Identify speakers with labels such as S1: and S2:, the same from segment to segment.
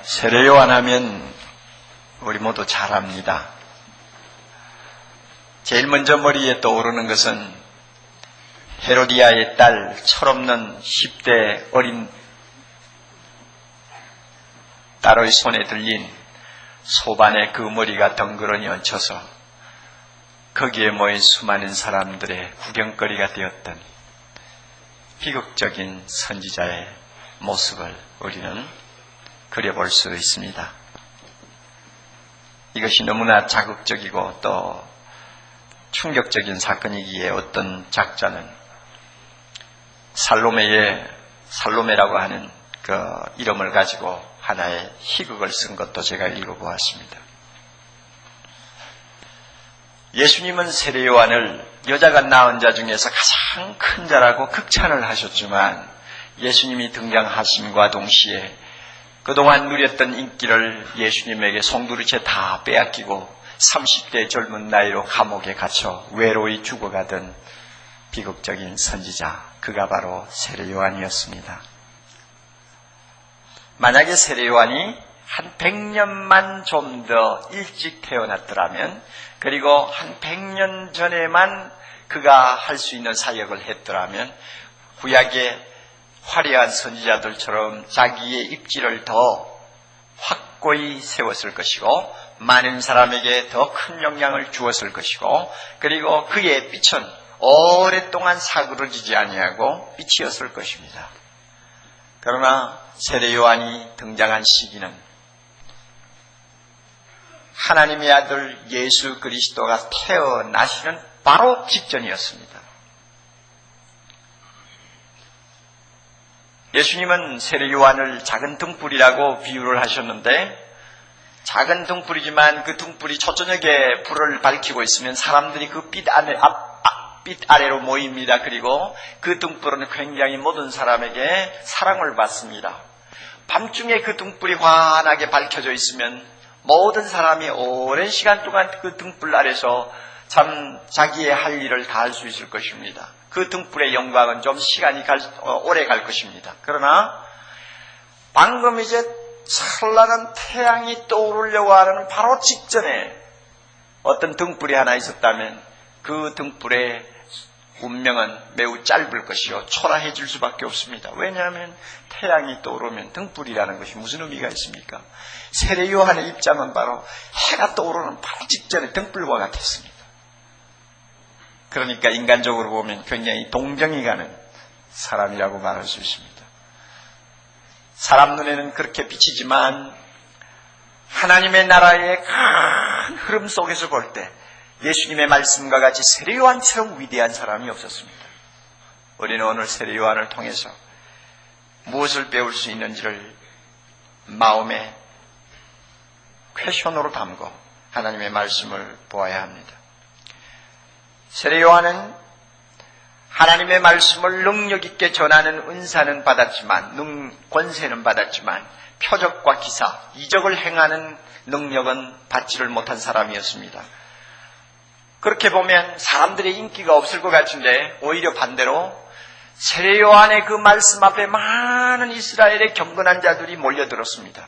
S1: 세례 요한 하면 우리 모두 잘 압니다. 제일 먼저 머리에 떠오르는 것은 헤로디아의 딸 철없는 10대 어린 딸의 손에 들린 소반의 그 머리가 덩그러니 얹혀서 거기에 모인 수많은 사람들의 구경거리가 되었던 비극적인 선지자의 모습을 우리는 그려볼 수 있습니다. 이것이 너무나 자극적이고 또 충격적인 사건이기에 어떤 작자는 살로메라고 하는 그 이름을 가지고 하나의 희극을 쓴 것도 제가 읽어보았습니다. 예수님은 세례 요한을 여자가 낳은 자 중에서 가장 큰 자라고 극찬을 하셨지만 예수님이 등장하심과 동시에 그동안 누렸던 인기를 예수님에게 송두리째 다 빼앗기고 30대 젊은 나이로 감옥에 갇혀 외로이 죽어가던 비극적인 선지자, 그가 바로 세례 요한이었습니다. 만약에 세례 요한이 한 100년만 좀 더 일찍 태어났더라면, 그리고 한 100년 전에만 그가 할 수 있는 사역을 했더라면 구약의 화려한 선지자들처럼 자기의 입지를 더 확고히 세웠을 것이고 많은 사람에게 더 큰 영향을 주었을 것이고, 그리고 그의 빛은 오랫동안 사그러지지 아니하고 빛이었을 것입니다. 그러나 세례 요한이 등장한 시기는 하나님의 아들 예수 그리스도가 태어나시는 바로 직전이었습니다. 예수님은 세례 요한을 작은 등불이라고 비유를 하셨는데, 작은 등불이지만 그 등불이 초저녁에 불을 밝히고 있으면 사람들이 그 빛 아래로 모입니다. 그리고 그 등불은 굉장히 모든 사람에게 사랑을 받습니다. 밤중에 그 등불이 환하게 밝혀져 있으면 모든 사람이 오랜 시간 동안 그 등불 아래서 참 자기의 할 일을 다 할 수 있을 것입니다. 그 등불의 영광은 좀 시간이 오래 갈 것입니다. 그러나 방금 이제 찬란한 태양이 떠오르려고 하는 바로 직전에 어떤 등불이 하나 있었다면 그 등불의 운명은 매우 짧을 것이요 초라해질 수밖에 없습니다. 왜냐하면 태양이 떠오르면 등불이라는 것이 무슨 의미가 있습니까? 세례 요한의 입장은 바로 해가 떠오르는 바로 직전에 등불과 같았습니다. 그러니까 인간적으로 보면 굉장히 동정이 가는 사람이라고 말할 수 있습니다. 사람 눈에는 그렇게 비치지만 하나님의 나라의 큰 흐름 속에서 볼 때 예수님의 말씀과 같이 세례 요한처럼 위대한 사람이 없었습니다. 우리는 오늘 세례 요한을 통해서 무엇을 배울 수 있는지를 마음에 퀘션으로 담고 하나님의 말씀을 보아야 합니다. 세례 요한은 하나님의 말씀을 능력 있게 전하는 은사는 받았지만, 권세는 받았지만 표적과 기사, 이적을 행하는 능력은 받지를 못한 사람이었습니다. 그렇게 보면 사람들의 인기가 없을 것 같은데 오히려 반대로 세례 요한의 그 말씀 앞에 많은 이스라엘의 경건한 자들이 몰려들었습니다.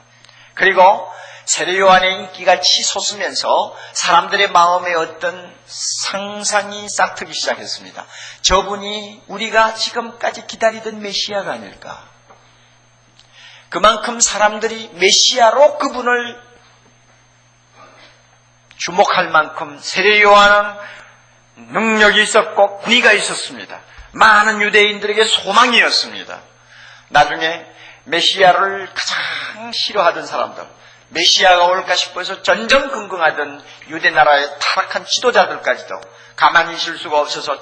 S1: 그리고 세례 요한의 인기가 치솟으면서 사람들의 마음에 어떤 상상이 싹트기 시작했습니다. 저분이 우리가 지금까지 기다리던 메시아가 아닐까. 그만큼 사람들이 메시아로 그분을 주목할 만큼 세례 요한은 능력이 있었고 권위가 있었습니다. 많은 유대인들에게 소망이었습니다. 나중에 메시아를 가장 싫어하던 사람들, 메시아가 올까 싶어서 전전긍긍하던 유대 나라의 타락한 지도자들까지도 가만히 있을 수가 없어서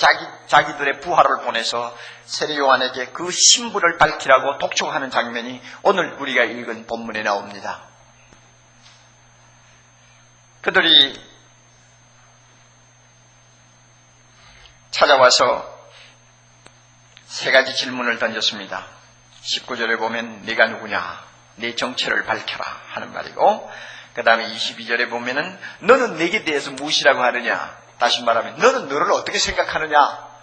S1: 자기들의 부하를 보내서 세례 요한에게 그 신부를 밝히라고 독촉하는 장면이 오늘 우리가 읽은 본문에 나옵니다. 그들이 찾아와서 세 가지 질문을 던졌습니다. 19절에 보면 네가 누구냐? 네 정체를 밝혀라 하는 말이고, 그 다음에 22절에 보면은 너는 내게 대해서 무엇이라고 하느냐? 다시 말하면 너는 너를 어떻게 생각하느냐?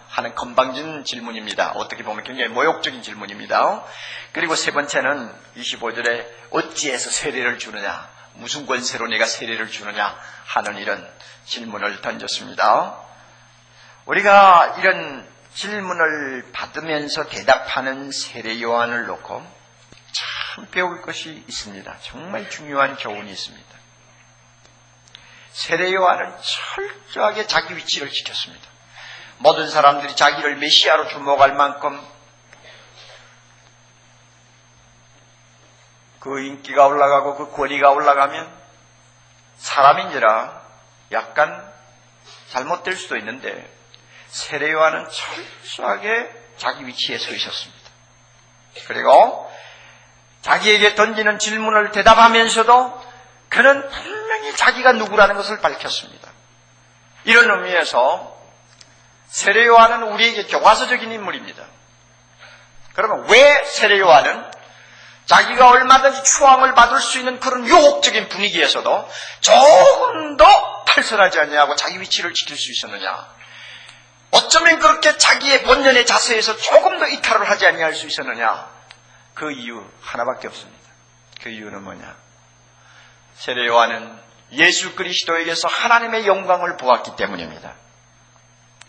S1: 하는 건방진 질문입니다. 어떻게 보면 굉장히 모욕적인 질문입니다. 그리고 세 번째는 25절에 어찌해서 세례를 주느냐, 무슨 권세로 내가 세례를 주느냐 하는 이런 질문을 던졌습니다. 우리가 이런 질문을 받으면서 대답하는 세례 요한을 놓고 참 배울 것이 있습니다. 정말 중요한 교훈이 있습니다. 세례 요한은 철저하게 자기 위치를 지켰습니다. 모든 사람들이 자기를 메시아로 주목할 만큼 그 인기가 올라가고 그 권위가 올라가면 사람인지라 약간 잘못될 수도 있는데 세례 요한은 철저하게 자기 위치에 서 있었습니다. 그리고 자기에게 던지는 질문을 대답하면서도 그는 분명히 자기가 누구라는 것을 밝혔습니다. 이런 의미에서 세례 요한은 우리에게 교과서적인 인물입니다. 그러면 왜 세례 요한은 자기가 얼마든지 추앙을 받을 수 있는 그런 유혹적인 분위기에서도 조금 더 탈선하지 않냐고 자기 위치를 지킬 수 있었느냐? 어쩌면 그렇게 자기의 본연의 자세에서 조금 더 이탈을 하지 아니할 수 있었느냐? 그 이유 하나밖에 없습니다. 그 이유는 뭐냐? 세례 요한은 예수 그리스도에게서 하나님의 영광을 보았기 때문입니다.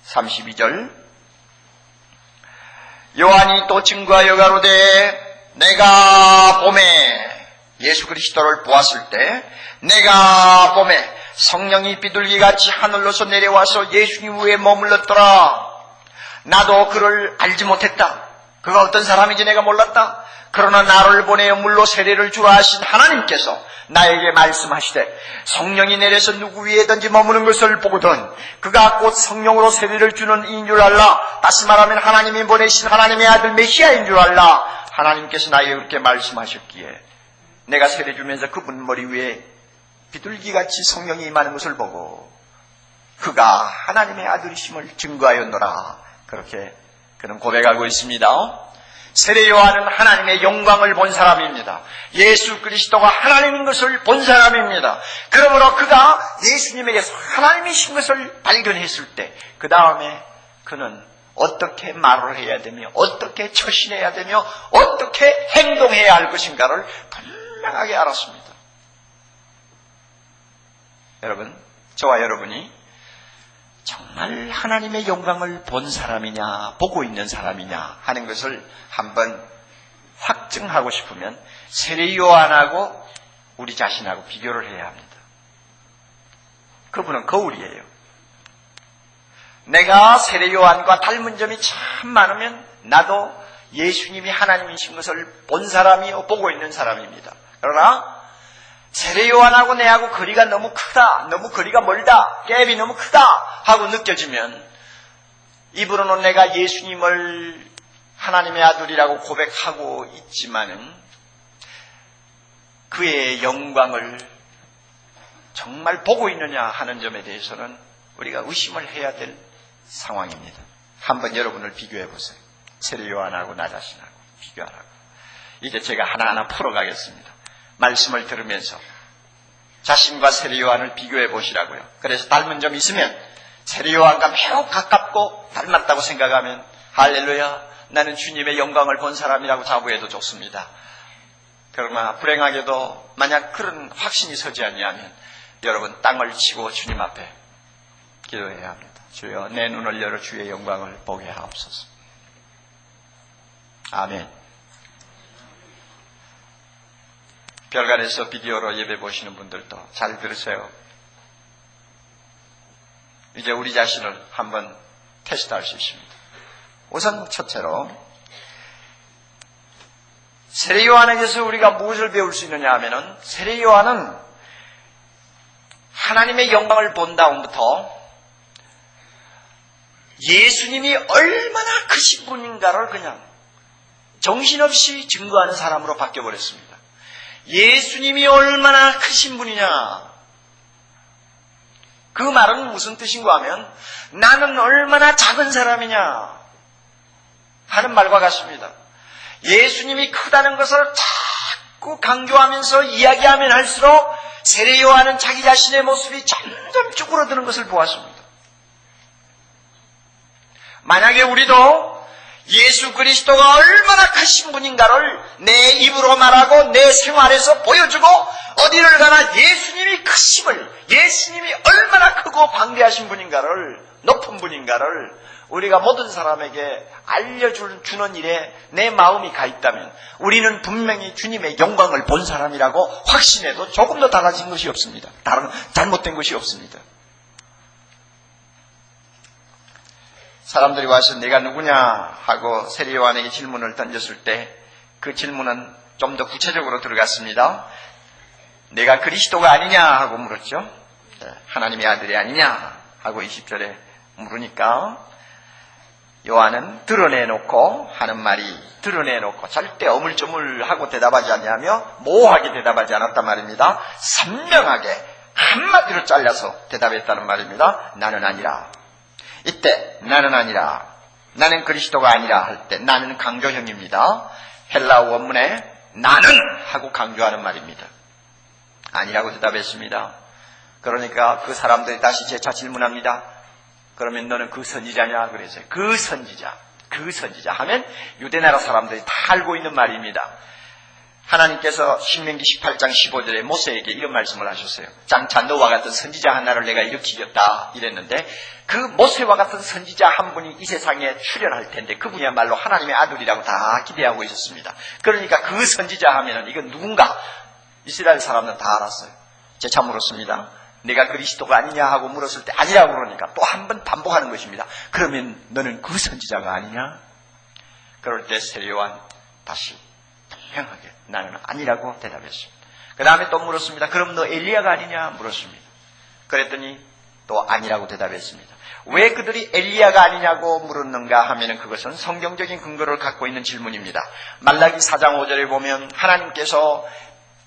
S1: 32절 요한이 또 증거하여 가로되 내가 봄에 예수 그리스도를 보았을 때 내가 봄에 성령이 비둘기같이 하늘로서 내려와서 예수님 위에 머물렀더라. 나도 그를 알지 못했다. 그가 어떤 사람인지 내가 몰랐다. 그러나 나를 보내어 물로 세례를 주라 하신 하나님께서 나에게 말씀하시되 성령이 내려서 누구 위에든지 머무는 것을 보거든 그가 곧 성령으로 세례를 주는 이인 줄 알라. 다시 말하면 하나님이 보내신 하나님의 아들 메시아인 줄 알라. 하나님께서 나에게 그렇게 말씀하셨기에 내가 세례 주면서 그분 머리 위에 비둘기같이 성령이 임하는 것을 보고 그가 하나님의 아들이심을 증거하였노라. 그렇게 그는 고백하고 있습니다. 세례 요한은 하나님의 영광을 본 사람입니다. 예수 그리스도가 하나님인 것을 본 사람입니다. 그러므로 그가 예수님에게서 하나님이신 것을 발견했을 때 그 다음에 그는 어떻게 말을 해야 되며 어떻게 처신해야 되며 어떻게 행동해야 할 것인가를 분명하게 알았습니다. 여러분, 저와 여러분이 정말 하나님의 영광을 본 사람이냐 보고 있는 사람이냐 하는 것을 한번 확증하고 싶으면 세례 요한하고 우리 자신하고 비교를 해야 합니다. 그분은 거울이에요. 내가 세례 요한과 닮은 점이 참 많으면 나도 예수님이 하나님이신 것을 본 사람이요 보고 있는 사람입니다. 그러나 세례 요한하고 내하고 거리가 너무 크다, 너무 거리가 멀다, 갭이 너무 크다 하고 느껴지면 입으로는 내가 예수님을 하나님의 아들이라고 고백하고 있지만은 그의 영광을 정말 보고 있느냐 하는 점에 대해서는 우리가 의심을 해야 될 상황입니다. 한번 여러분을 비교해 보세요. 세례 요한하고 나 자신하고 비교하라고. 이제 제가 하나하나 풀어가겠습니다. 말씀을 들으면서 자신과 세례 요한을 비교해 보시라고요. 그래서 닮은 점이 있으면 세례 요한과 매우 가깝고 닮았다고 생각하면 할렐루야, 나는 주님의 영광을 본 사람이라고 자부해도 좋습니다. 그러나 불행하게도 만약 그런 확신이 서지 아니하면 여러분 땅을 치고 주님 앞에 기도해야 합니다. 주여, 내 눈을 열어 주의 영광을 보게 하옵소서. 아멘. 별관에서 비디오로 예배 보시는 분들도 잘 들으세요. 이제 우리 자신을 한번 테스트할 수 있습니다. 우선 첫째로 세례 요한에게서 우리가 무엇을 배울 수 있느냐 하면은 세례 요한은 하나님의 영광을 본 다음부터 예수님이 얼마나 크신 분인가를 그냥 정신없이 증거하는 사람으로 바뀌어버렸습니다. 예수님이 얼마나 크신 분이냐. 그 말은 무슨 뜻인가 하면 나는 얼마나 작은 사람이냐 하는 말과 같습니다. 예수님이 크다는 것을 자꾸 강조하면서 이야기하면 할수록 세례 요한은 자기 자신의 모습이 점점 쭈그러드는 것을 보았습니다. 만약에 우리도 예수 그리스도가 얼마나 크신 분인가를 내 입으로 말하고 내 생활에서 보여주고 어디를 가나 예수님이 크심을, 예수님이 얼마나 크고 방대하신 분인가를, 높은 분인가를 우리가 모든 사람에게 알려주는 일에 내 마음이 가 있다면 우리는 분명히 주님의 영광을 본 사람이라고 확신해도 조금도 달라진 것이 없습니다. 다른 잘못된 것이 없습니다. 사람들이 와서 내가 누구냐 하고 세례 요한에게 질문을 던졌을 때 그 질문은 좀 더 구체적으로 들어갔습니다. 내가 그리스도가 아니냐 하고 물었죠. 하나님의 아들이 아니냐 하고 20절에 물으니까 요한은 드러내놓고 하는 말이 드러내놓고 절대 어물쩌물하고 대답하지 않냐며 모호하게 대답하지 않았단 말입니다. 선명하게 한마디로 잘라서 대답했다는 말입니다. 나는 아니라. 이때 나는 아니라, 나는 그리스도가 아니라 할 때 나는 강조형입니다. 헬라어 원문에 나는 하고 강조하는 말입니다. 아니라고 대답했습니다. 그러니까 그 사람들이 다시 재차 질문합니다. 그러면 너는 그 선지자냐? 그래서 그 선지자 하면 유대나라 사람들이 다 알고 있는 말입니다. 하나님께서 신명기 18장 15절에 모세에게 이런 말씀을 하셨어요. 장차 너와 같은 선지자 하나를 내가 일으키겠다 이랬는데 그 모세와 같은 선지자 한 분이 이 세상에 출현할 텐데 그분이야말로 하나님의 아들이라고 다 기대하고 있었습니다. 그러니까 그 선지자 하면은 이건 누군가 이스라엘 사람들은 다 알았어요. 재차 물었습니다. 내가 그리스도가 아니냐 하고 물었을 때 아니라고 그러니까 또 한 번 반복하는 것입니다. 그러면 너는 그 선지자가 아니냐? 그럴 때 세례 요한 다시 분명하게 나는 아니라고 대답했습니다. 그 다음에 또 물었습니다. 그럼 너 엘리야가 아니냐? 물었습니다. 그랬더니 또 아니라고 대답했습니다. 왜 그들이 엘리야가 아니냐고 물었는가 하면은 그것은 성경적인 근거를 갖고 있는 질문입니다. 말라기 4장 5절에 보면 하나님께서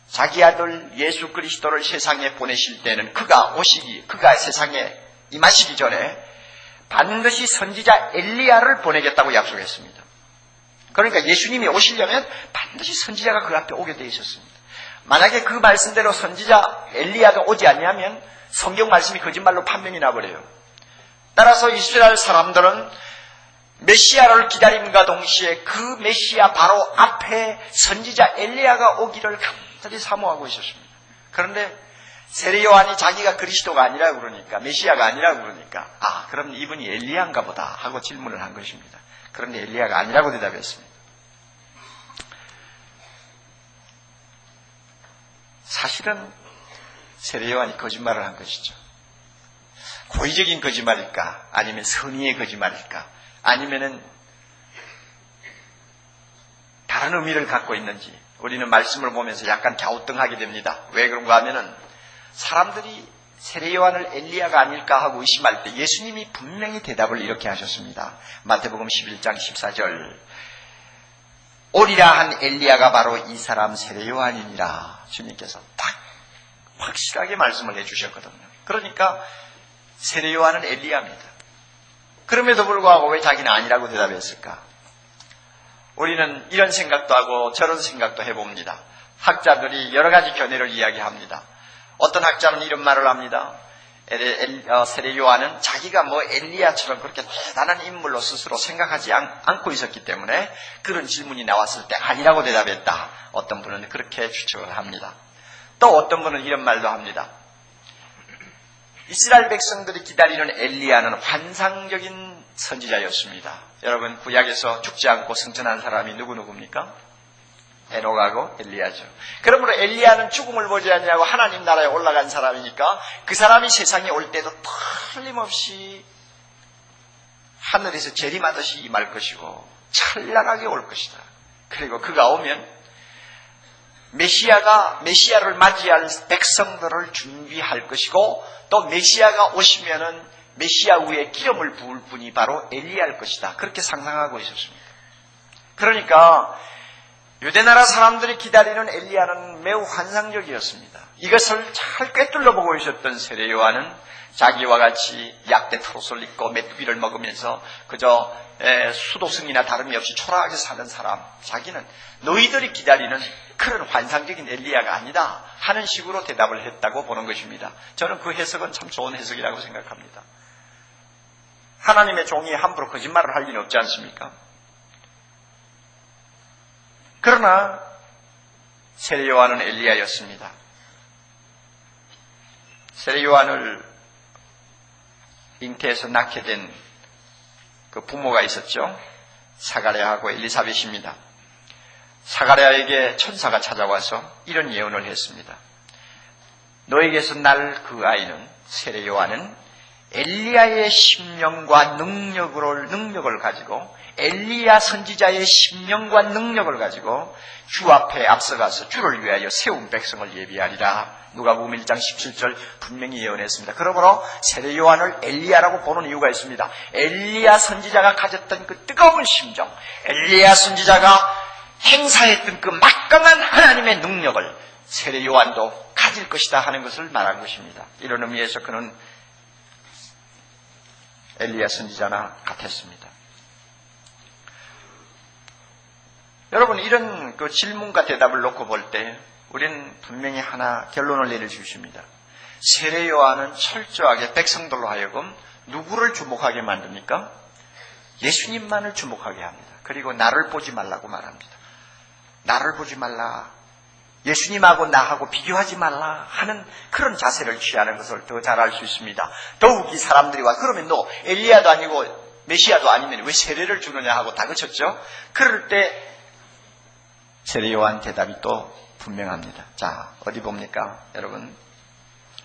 S1: 자기 아들 예수 그리스도를 세상에 보내실 때는 그가 세상에 임하시기 전에 반드시 선지자 엘리야를 보내겠다고 약속했습니다. 그러니까 예수님이 오시려면 반드시 선지자가 그 앞에 오게 되어 있었습니다. 만약에 그 말씀대로 선지자 엘리야가 오지 않냐면 성경 말씀이 거짓말로 판명이 나버려요. 따라서 이스라엘 사람들은 메시아를 기다림과 동시에 그 메시아 바로 앞에 선지자 엘리야가 오기를 간절히 사모하고 있었습니다. 그런데 세례 요한이 자기가 그리스도가 아니라고 그러니까, 메시아가 아니라고 그러니까 그럼 이분이 엘리야인가 보다 하고 질문을 한 것입니다. 그런데 엘리야가 아니라고 대답했습니다. 사실은 세례 요한이 거짓말을 한 것이죠. 고의적인 거짓말일까? 아니면 선의의 거짓말일까? 아니면은 다른 의미를 갖고 있는지 우리는 말씀을 보면서 약간 갸우뚱하게 됩니다. 왜 그런가 하면은 사람들이 세례 요한을 엘리야가 아닐까 하고 의심할 때 예수님이 분명히 대답을 이렇게 하셨습니다. 마태복음 11장 14절 오리라 한 엘리야가 바로 이 사람 세례 요한이니라. 주님께서 딱 확실하게 말씀을 해주셨거든요. 그러니까 세례 요한은 엘리야입니다. 그럼에도 불구하고 왜 자기는 아니라고 대답했을까? 우리는 이런 생각도 하고 저런 생각도 해봅니다. 학자들이 여러 가지 견해를 이야기합니다. 어떤 학자는 이런 말을 합니다. 세례 요한은 자기가 엘리야처럼 그렇게 대단한 인물로 스스로 생각하지 않고 있었기 때문에 그런 질문이 나왔을 때 아니라고 대답했다. 어떤 분은 그렇게 추측을 합니다. 또 어떤 분은 이런 말도 합니다. 이스라엘 백성들이 기다리는 엘리야는 환상적인 선지자였습니다. 여러분 구약에서 죽지 않고 승천한 사람이 누구입니까? 에녹하고 엘리야죠. 그러므로 엘리야는 죽음을 보지 않냐고 하나님 나라에 올라간 사람이니까 그 사람이 세상에 올 때도 틀림없이 하늘에서 재림하듯이 임할 것이고 찬란하게 올 것이다. 그리고 그가 오면 메시아를 맞이할 백성들을 준비할 것이고 또 메시아가 오시면은 메시아 위에 기름을 부을 분이 바로 엘리야일 것이다. 그렇게 상상하고 있었습니다. 그러니까 유대나라 사람들이 기다리는 엘리야는 매우 환상적이었습니다. 이것을 잘 꿰뚫려 보고 있었던 세례 요한은 자기와 같이 약대 털옷을 입고 메뚜기를 먹으면서 그저 수도승이나 다름이 없이 초라하게 사는 사람, 자기는 너희들이 기다리는 그런 환상적인 엘리야가 아니다 하는 식으로 대답을 했다고 보는 것입니다. 저는 그 해석은 참 좋은 해석이라고 생각합니다. 하나님의 종이 함부로 거짓말을 할 리는 없지 않습니까? 그러나 세례 요한은 엘리야였습니다. 세례 요한을 잉태해서 낳게 된 그 부모가 있었죠. 사가랴하고 엘리사벳입니다. 사가랴에게 천사가 찾아와서 이런 예언을 했습니다. 너에게서 날 그 아이는, 세례 요한은 엘리야의 심령과 능력을 가지고, 엘리야 선지자의 심령과 능력을 가지고 주 앞에 앞서가서 주를 위하여 세운 백성을 예비하리라. 누가복음 1장 17절 분명히 예언했습니다. 그러므로 세례 요한을 엘리야라고 보는 이유가 있습니다. 엘리야 선지자가 가졌던 그 뜨거운 심정, 엘리야 선지자가 행사했던 그 막강한 하나님의 능력을 세례 요한도 가질 것이다 하는 것을 말한 것입니다. 이런 의미에서 그는 엘리야 선지자나 같았습니다. 여러분, 이런 그 질문과 대답을 놓고 볼 때 우리는 분명히 하나 결론을 내릴 수 있습니다. 세례 요한은 철저하게 백성들로 하여금 누구를 주목하게 만듭니까? 예수님만을 주목하게 합니다. 그리고 나를 보지 말라고 말합니다. 나를 보지 말라, 예수님하고 나하고 비교하지 말라 하는 그런 자세를 취하는 것을 더 잘 알 수 있습니다. 더욱이 사람들이 와, 그러면 너 엘리야도 아니고 메시아도 아니면 왜 세례를 주느냐 하고 다그쳤죠. 그럴 때 세례 요한 대답이 또 분명합니다. 자, 어디 봅니까? 여러분,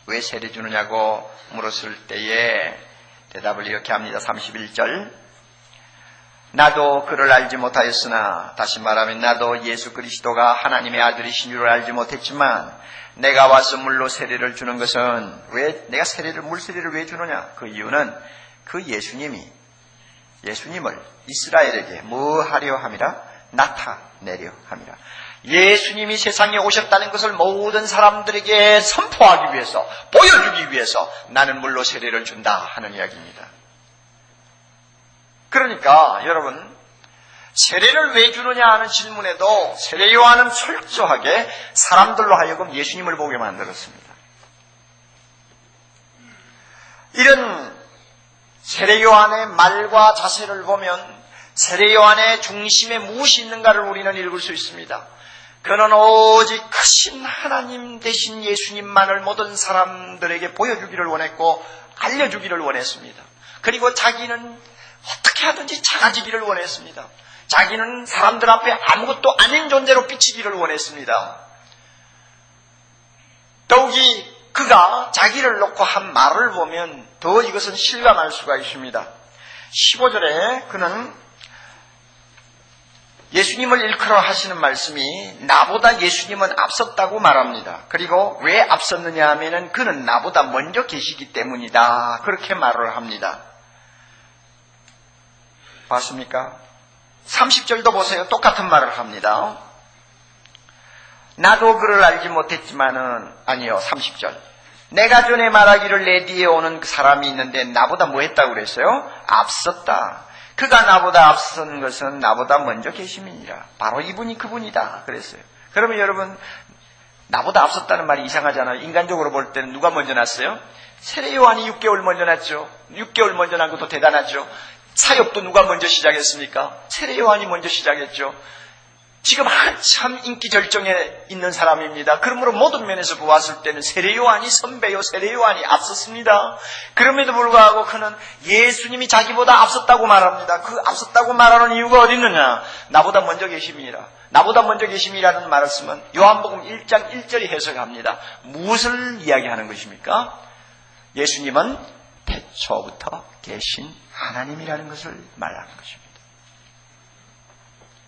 S1: 왜 세례 주느냐고 물었을 때에 대답을 이렇게 합니다. 31절. 나도 그를 알지 못하였으나, 다시 말하면 나도 예수 그리스도가 하나님의 아들이신 줄 알지 못했지만, 내가 와서 물로 세례를 주는 것은, 왜 내가 물 세례를 왜 주느냐? 그 이유는 그 예수님을 이스라엘에게 뭐 하려 함이라? 나타내려 함이라. 예수님이 세상에 오셨다는 것을 모든 사람들에게 선포하기 위해서, 보여주기 위해서 나는 물로 세례를 준다 하는 이야기입니다. 그러니까 여러분, 세례를 왜 주느냐 하는 질문에도 세례 요한은 철저하게 사람들로 하여금 예수님을 보게 만들었습니다. 이런 세례 요한의 말과 자세를 보면 세례 요한의 중심에 무엇이 있는가를 우리는 읽을 수 있습니다. 그는 오직 크신 하나님 되신 예수님만을 모든 사람들에게 보여주기를 원했고 알려주기를 원했습니다. 그리고 자기는 어떻게 하든지 작아지기를 원했습니다. 자기는 사람들 앞에 아무것도 아닌 존재로 비치기를 원했습니다. 더욱이 그가 자기를 놓고 한 말을 보면 더 이것은 실감할 수가 있습니다. 15절에 그는 예수님을 일컬어 하시는 말씀이 나보다 예수님은 앞섰다고 말합니다. 그리고 왜 앞섰느냐 하면은 그는 나보다 먼저 계시기 때문이다. 그렇게 말을 합니다. 봤습니까? 30절도 보세요. 똑같은 말을 합니다. 나도 그를 알지 못했지만은, 아니요, 30절. 내가 전에 말하기를 내 뒤에 오는 사람이 있는데 나보다 뭐 했다고 그랬어요? 앞섰다. 그가 나보다 앞선 것은 나보다 먼저 계심이니라. 바로 이분이 그분이다 그랬어요. 그러면 여러분, 나보다 앞섰다는 말이 이상하잖아요. 인간적으로 볼 때는 누가 먼저 났어요? 세례 요한이 6개월 먼저 났죠. 6개월 먼저 난 것도 대단하죠. 사역도 누가 먼저 시작했습니까? 세례 요한이 먼저 시작했죠. 지금 한참 인기 절정에 있는 사람입니다. 그러므로 모든 면에서 보았을 때는 세례 요한이 선배요, 세례 요한이 앞섰습니다. 그럼에도 불구하고 그는 예수님이 자기보다 앞섰다고 말합니다. 그 앞섰다고 말하는 이유가 어디 있느냐? 나보다 먼저 계심이라. 나보다 먼저 계심이라는 말을 쓰면 요한복음 1장 1절이 해석합니다. 무엇을 이야기하는 것입니까? 예수님은 태초부터 계신 하나님이라는 것을 말하는 것입니다.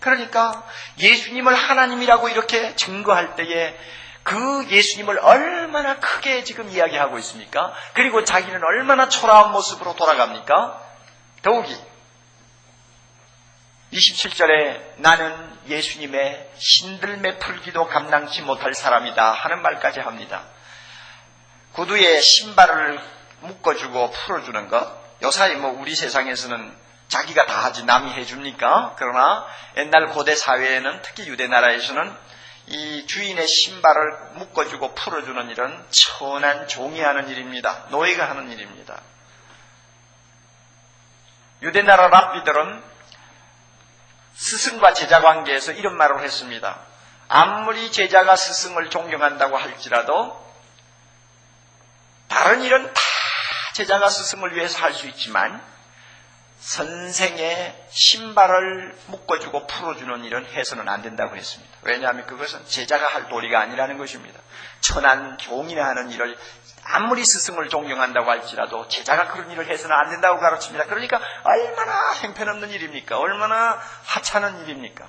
S1: 그러니까 예수님을 하나님이라고 이렇게 증거할 때에 그 예수님을 얼마나 크게 지금 이야기하고 있습니까? 그리고 자기는 얼마나 초라한 모습으로 돌아갑니까? 더욱이 27절에 나는 예수님의 신들매 풀기도 감당치 못할 사람이다 하는 말까지 합니다. 구두에 신발을 묶어주고 풀어주는 것, 요사이 우리 세상에서는 자기가 다 하지 남이 해줍니까? 그러나 옛날 고대 사회에는, 특히 유대 나라에서는 이 주인의 신발을 묶어주고 풀어주는 일은 천한 종이 하는 일입니다. 노예가 하는 일입니다. 유대나라 랍비들은 스승과 제자 관계에서 이런 말을 했습니다. 아무리 제자가 스승을 존경한다고 할지라도 다른 일은 다 제자가 스승을 위해서 할 수 있지만 선생의 신발을 묶어주고 풀어주는 일은 해서는 안 된다고 했습니다. 왜냐하면 그것은 제자가 할 도리가 아니라는 것입니다. 천한 종이나 하는 일을 아무리 스승을 존경한다고 할지라도 제자가 그런 일을 해서는 안 된다고 가르칩니다. 그러니까 얼마나 형편없는 일입니까? 얼마나 하찮은 일입니까?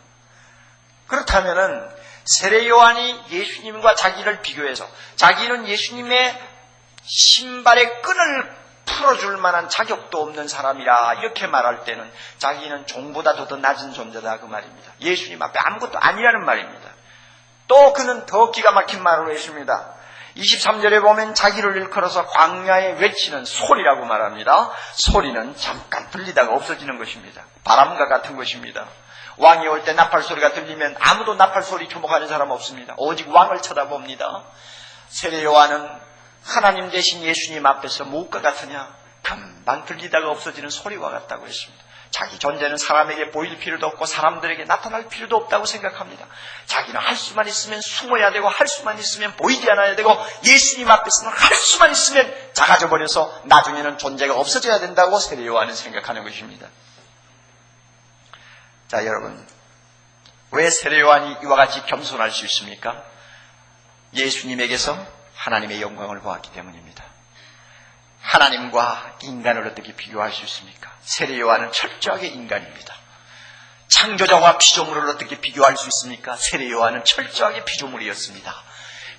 S1: 그렇다면은 세례 요한이 예수님과 자기를 비교해서 자기는 예수님의 신발의 끈을 풀어줄 만한 자격도 없는 사람이라 이렇게 말할 때는 자기는 종보다 더 낮은 존재다 그 말입니다. 예수님 앞에 아무것도 아니라는 말입니다. 또 그는 더 기가 막힌 말을 했습니다. 23절에 보면 자기를 일컬어서 광야에 외치는 소리라고 말합니다. 소리는 잠깐 들리다가 없어지는 것입니다. 바람과 같은 것입니다. 왕이 올 때 나팔 소리가 들리면 아무도 나팔 소리 주목하는 사람 없습니다. 오직 왕을 쳐다봅니다. 세례 요한은 하나님 대신 예수님 앞에서 무엇과 같으냐? 금방 들리다가 없어지는 소리와 같다고 했습니다. 자기 존재는 사람에게 보일 필요도 없고 사람들에게 나타날 필요도 없다고 생각합니다. 자기는 할 수만 있으면 숨어야 되고 할 수만 있으면 보이지 않아야 되고 예수님 앞에서는 할 수만 있으면 작아져 버려서 나중에는 존재가 없어져야 된다고 세례 요한은 생각하는 것입니다. 자, 여러분, 왜 세례 요한이 이와 같이 겸손할 수 있습니까? 예수님에게서 하나님의 영광을 보았기 때문입니다. 하나님과 인간을 어떻게 비교할 수 있습니까? 세례 요한은 철저하게 인간입니다. 창조자와 피조물을 어떻게 비교할 수 있습니까? 세례 요한은 철저하게 피조물이었습니다.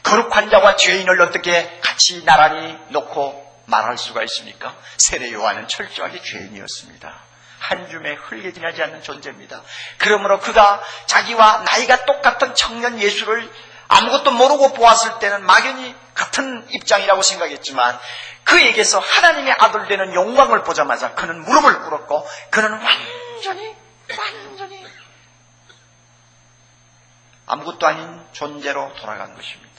S1: 거룩한 자와 죄인을 어떻게 같이 나란히 놓고 말할 수가 있습니까? 세례 요한은 철저하게 죄인이었습니다. 한 줌에 흘게 지나지 않는 존재입니다. 그러므로 그가 자기와 나이가 똑같은 청년 예수를 아무것도 모르고 보았을 때는 막연히 같은 입장이라고 생각했지만 그에게서 하나님의 아들 되는 영광을 보자마자 그는 무릎을 꿇었고 그는 완전히 아무것도 아닌 존재로 돌아간 것입니다.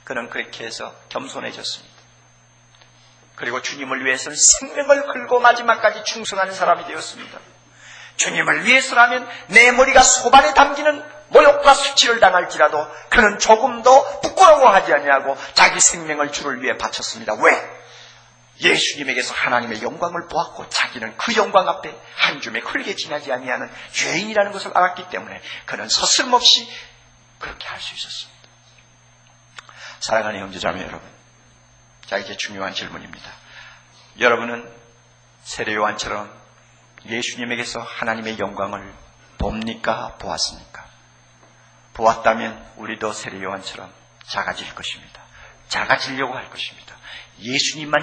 S1: 그는 그렇게 해서 겸손해졌습니다. 그리고 주님을 위해서는 생명을 걸고 마지막까지 충성하는 사람이 되었습니다. 주님을 위해서라면 내 머리가 소반에 담기는 모욕과 수치를 당할지라도 그는 조금도 부끄러워하지 아니하고 자기 생명을 주를 위해 바쳤습니다. 왜? 예수님에게서 하나님의 영광을 보았고 자기는 그 영광 앞에 한 줌에 흘게 지나지 아니하는 죄인이라는 것을 알았기 때문에 그는 서슴없이 그렇게 할 수 있었습니다. 사랑하는 형제자매 여러분, 자 이제 중요한 질문입니다. 여러분은 세례 요한처럼 예수님에게서 하나님의 영광을 봅니까? 보았습니까? 보았다면 우리도 세례 요한처럼 작아질 것입니다. 작아지려고 할 것입니다. 예수님만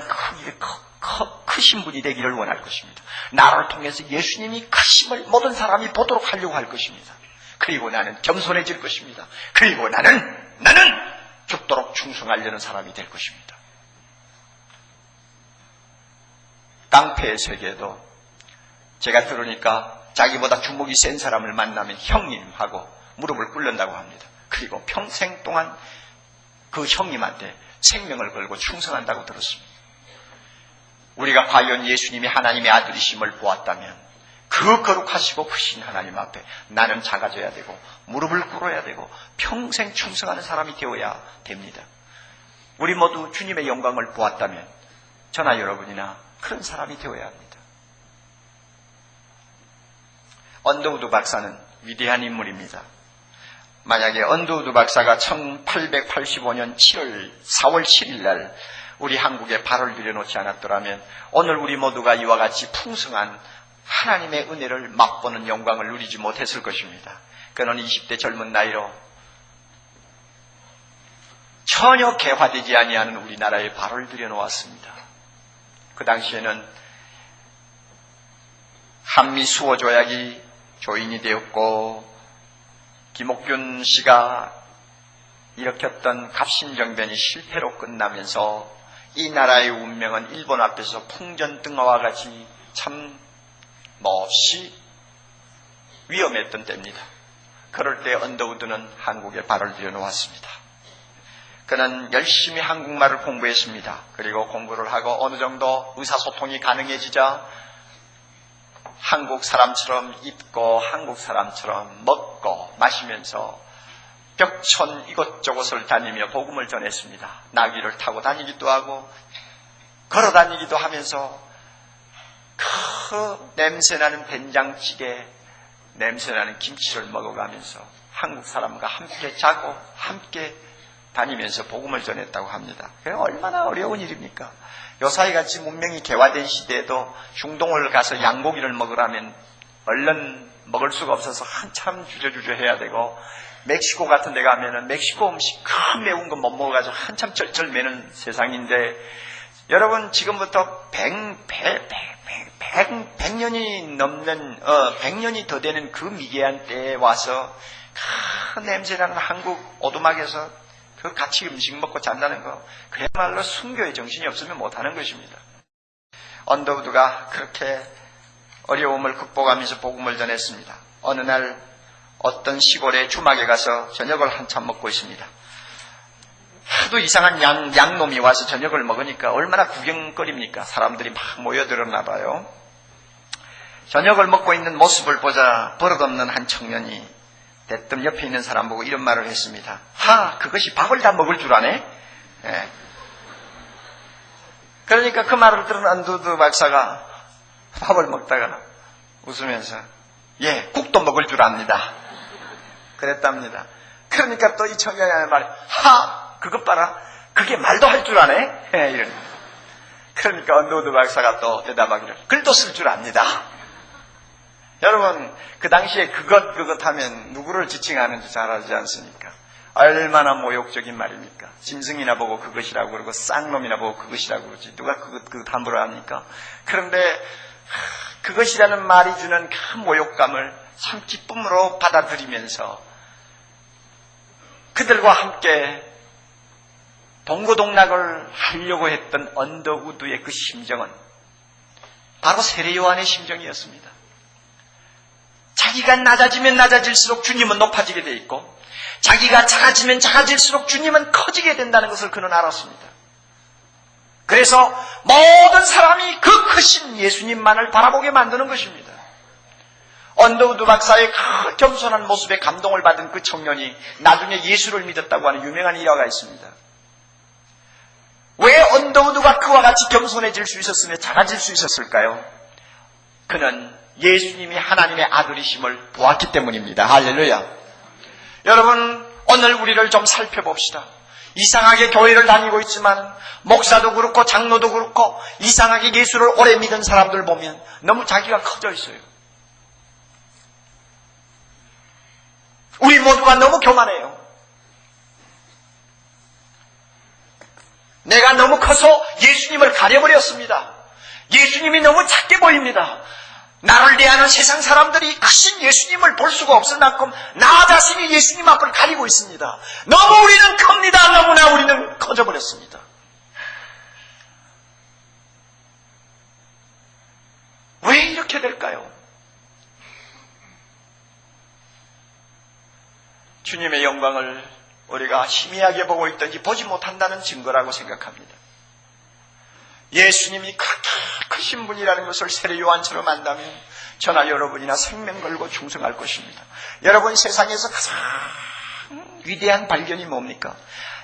S1: 크신 분이 되기를 원할 것입니다. 나를 통해서 예수님이 크심을 모든 사람이 보도록 하려고 할 것입니다. 그리고 나는 겸손해질 것입니다. 그리고 나는 죽도록 충성하려는 사람이 될 것입니다. 깡패의 세계에도 제가 들으니까 자기보다 주먹이 센 사람을 만나면 형님하고 무릎을 꿇는다고 합니다. 그리고 평생 동안 그 형님한테 생명을 걸고 충성한다고 들었습니다. 우리가 과연 예수님이 하나님의 아들이심을 보았다면 그 거룩하시고 크신 하나님 앞에 나는 작아져야 되고 무릎을 꿇어야 되고 평생 충성하는 사람이 되어야 됩니다. 우리 모두 주님의 영광을 보았다면 저나 여러분이나 그런 사람이 되어야 합니다. 언더우드 박사는 위대한 인물입니다. 만약에 언더우드 박사가 1885년 4월 7일 날 우리 한국에 발을 들여놓지 않았더라면 오늘 우리 모두가 이와 같이 풍성한 하나님의 은혜를 맛보는 영광을 누리지 못했을 것입니다. 그는 20대 젊은 나이로 전혀 개화되지 아니하는 우리나라에 발을 들여놓았습니다. 그 당시에는 한미 수호 조약이 조인이 되었고 김옥균 씨가 일으켰던 갑신정변이 실패로 끝나면서 이 나라의 운명은 일본 앞에서 풍전등화와 같이 참 몹시 위험했던 때입니다. 그럴 때 언더우드는 한국에 발을 들여놓았습니다. 그는 열심히 한국말을 공부했습니다. 그리고 공부를 하고 어느 정도 의사소통이 가능해지자 한국 사람처럼 입고 한국 사람처럼 먹고 마시면서 벽촌 이곳저곳을 다니며 복음을 전했습니다. 나귀를 타고 다니기도 하고 걸어 다니기도 하면서 그 냄새나는 된장찌개, 냄새나는 김치를 먹어가면서 한국 사람과 함께 자고 함께 다니면서 복음을 전했다고 합니다. 얼마나 어려운 일입니까? 요사이같이 문명이 개화된 시대에도 흉동을 가서 양고기를 먹으라면 얼른 먹을 수가 없어서 한참 주저주저 해야 되고, 멕시코 같은 데 가면은 멕시코 음식 큰 매운 거 못 먹어가지고 한참 쩔쩔 매는 세상인데, 여러분 지금부터 100년이 넘는 100년이 더 되는 그 미개한 때에 와서 큰 냄새나는 한국 오두막에서 그 같이 음식 먹고 잔다는 거, 그야말로 순교의 정신이 없으면 못하는 것입니다. 언더우드가 그렇게 어려움을 극복하면서 복음을 전했습니다. 어느 날 어떤 시골의 주막에 가서 저녁을 한참 먹고 있습니다. 하도 이상한 양놈이 와서 저녁을 먹으니까 얼마나 구경거립니까? 사람들이 막 모여들었나 봐요. 저녁을 먹고 있는 모습을 보자 버릇없는 한 청년이 대뜸 옆에 있는 사람 보고 이런 말을 했습니다. 그것이 밥을 다 먹을 줄 아네? 예. 그러니까 그 말을 들은 언더우드 박사가 밥을 먹다가 웃으면서 국도 먹을 줄 압니다. 그랬답니다. 그러니까 또 이 청년이 하는 말이 그것 봐라, 그게 말도 할 줄 아네? 이런. 그러니까 언더우드 박사가 또 대답하기를, 글도 쓸 줄 압니다. 여러분, 그 당시에 그것 하면 누구를 지칭하는지 잘 알지 않습니까? 얼마나 모욕적인 말입니까? 짐승이나 보고 그것이라고 그러고 쌍놈이나 보고 그것이라고 그러지. 누가 그것 함부로 합니까? 그런데 그것이라는 말이 주는 큰 모욕감을 참 기쁨으로 받아들이면서 그들과 함께 동고동락을 하려고 했던 언더우드의 그 심정은 바로 세례 요한의 심정이었습니다. 자기가 낮아지면 낮아질수록 주님은 높아지게 돼 있고, 자기가 작아지면 작아질수록 주님은 커지게 된다는 것을 그는 알았습니다. 그래서 모든 사람이 그 크신 예수님만을 바라보게 만드는 것입니다. 언더우드 박사의 그 겸손한 모습에 감동을 받은 그 청년이 나중에 예수를 믿었다고 하는 유명한 일화가 있습니다. 왜 언더우드가 그와 같이 겸손해질 수 있었으며 작아질 수 있었을까요? 그는 예수님이 하나님의 아들이심을 보았기 때문입니다. 할렐루야. 여러분, 오늘 우리를 좀 살펴봅시다. 이상하게 교회를 다니고 있지만 목사도 그렇고 장로도 그렇고 이상하게 예수를 오래 믿은 사람들 보면 너무 자기가 커져 있어요. 우리 모두가 너무 교만해요. 내가 너무 커서 예수님을 가려버렸습니다. 예수님이 너무 작게 보입니다. 나를 대하는 세상 사람들이 크신 예수님을 볼 수가 없을 만큼 나 자신이 예수님 앞을 가리고 있습니다. 너무 우리는 큽니다. 너무나 우리는 커져버렸습니다. 왜 이렇게 될까요? 주님의 영광을 우리가 희미하게 보고 있든지 보지 못한다는 증거라고 생각합니다. 예수님이 그렇게 크신 분이라는 것을 세례 요한처럼 안다면 저나 여러분이나 생명 걸고 충성할 것입니다. 여러분, 세상에서 가장 위대한 발견이 뭡니까?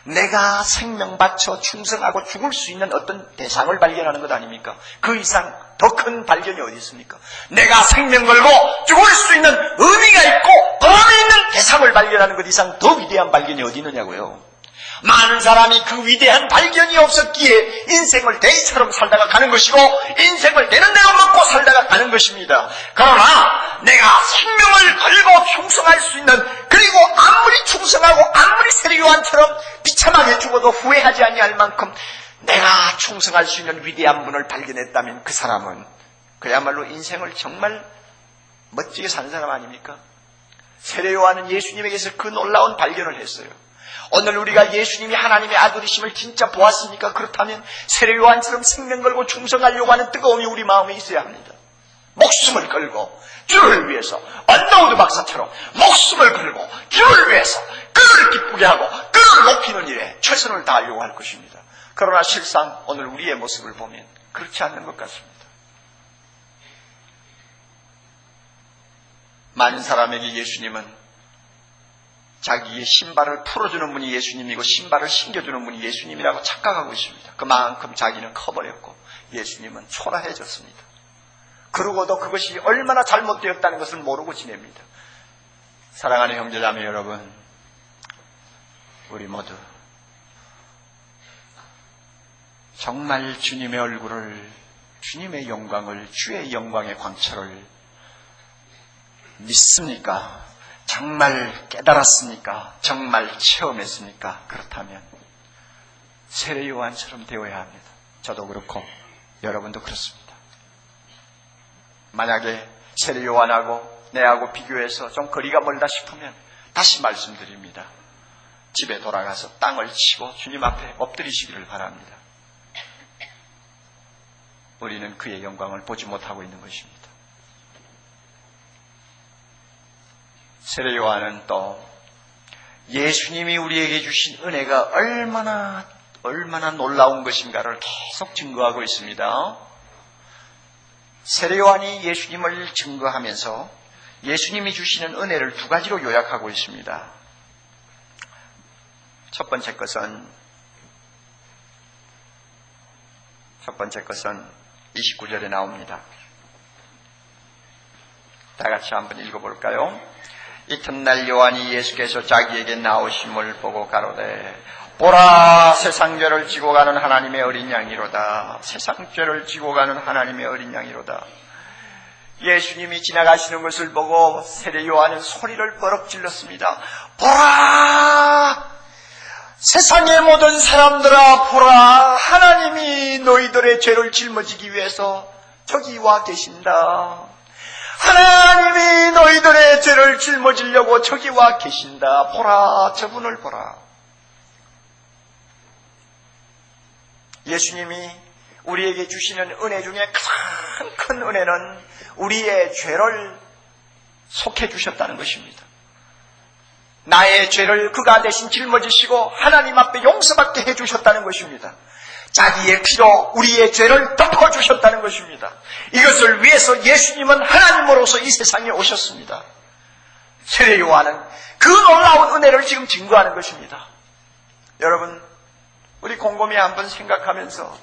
S1: 내가 생명 바쳐 충성하고 죽을 수 있는 어떤 대상을 발견하는 것 아닙니까? 그 이상 더 큰 발견이 어디 있습니까? 내가 생명 걸고 죽을 수 있는 의미가 있고 보람이 있는 대상을 발견하는 것 이상 더 위대한 발견이 어디 있느냐고요. 많은 사람이 그 위대한 발견이 없었기에 인생을 대이처럼 살다가 가는 것이고 인생을 되는 대로 먹고 살다가 가는 것입니다. 그러나 내가 생명을 걸고 충성할 수 있는, 그리고 아무리 충성하고 아무리 세례 요한처럼 비참하게 죽어도 후회하지 아니할 만큼 내가 충성할 수 있는 위대한 분을 발견했다면 그 사람은 그야말로 인생을 정말 멋지게 사는 사람 아닙니까? 세례 요한은 예수님에게서 그 놀라운 발견을 했어요. 오늘 우리가 예수님이 하나님의 아들이심을 진짜 보았으니까 그렇다면 세례 요한처럼 생명 걸고 충성하려고 하는 뜨거움이 우리 마음에 있어야 합니다. 목숨을 걸고 주를 위해서, 언더우드 박사처럼 목숨을 걸고 주를 위해서 그를 기쁘게 하고 그를 높이는 일에 최선을 다하려고 할 것입니다. 그러나 실상 오늘 우리의 모습을 보면 그렇지 않는 것 같습니다. 많은 사람에게 예수님은 자기의 신발을 풀어주는 분이 예수님이고 신발을 신겨주는 분이 예수님이라고 착각하고 있습니다. 그만큼 자기는 커버렸고 예수님은 초라해졌습니다. 그러고도 그것이 얼마나 잘못되었다는 것을 모르고 지냅니다. 사랑하는 형제자매 여러분, 우리 모두 정말 주님의 얼굴을, 주님의 영광을, 주의 영광의 광채를 믿습니까? 정말 깨달았습니까? 정말 체험했습니까? 그렇다면 세례 요한처럼 되어야 합니다. 저도 그렇고 여러분도 그렇습니다. 만약에 세례 요한하고 내하고 비교해서 좀 거리가 멀다 싶으면 다시 말씀드립니다. 집에 돌아가서 땅을 치고 주님 앞에 엎드리시기를 바랍니다. 우리는 그의 영광을 보지 못하고 있는 것입니다. 세례 요한은 또 예수님이 우리에게 주신 은혜가 얼마나 놀라운 것인가를 계속 증거하고 있습니다. 세례 요한이 예수님을 증거하면서 예수님이 주시는 은혜를 두 가지로 요약하고 있습니다. 첫 번째 것은 29절에 나옵니다. 다 같이 한번 읽어볼까요? 이튿날 요한이 예수께서 자기에게 나오심을 보고 가로되 보라, 세상 죄를 지고 가는 하나님의 어린 양이로다. 세상 죄를 지고 가는 하나님의 어린 양이로다. 예수님이 지나가시는 것을 보고 세례 요한은 소리를 버럭 질렀습니다. 보라! 세상의 모든 사람들아 보라, 하나님이 너희들의 죄를 짊어지기 위해서 저기 와 계신다. 하나님이 너희들의 죄를 짊어지려고 저기 와 계신다. 보라, 저분을 보라. 예수님이 우리에게 주시는 은혜 중에 가장 큰 은혜는 우리의 죄를 속해 주셨다는 것입니다. 나의 죄를 그가 대신 짊어지시고 하나님 앞에 용서받게 해주셨다는 것입니다. 자기의 피로 우리의 죄를 덮어주셨다는 것입니다. 이것을 위해서 예수님은 하나님으로서 이 세상에 오셨습니다. 세례 요한은 그 놀라운 은혜를 지금 증거하는 것입니다. 여러분, 우리 곰곰이 한번 생각하면서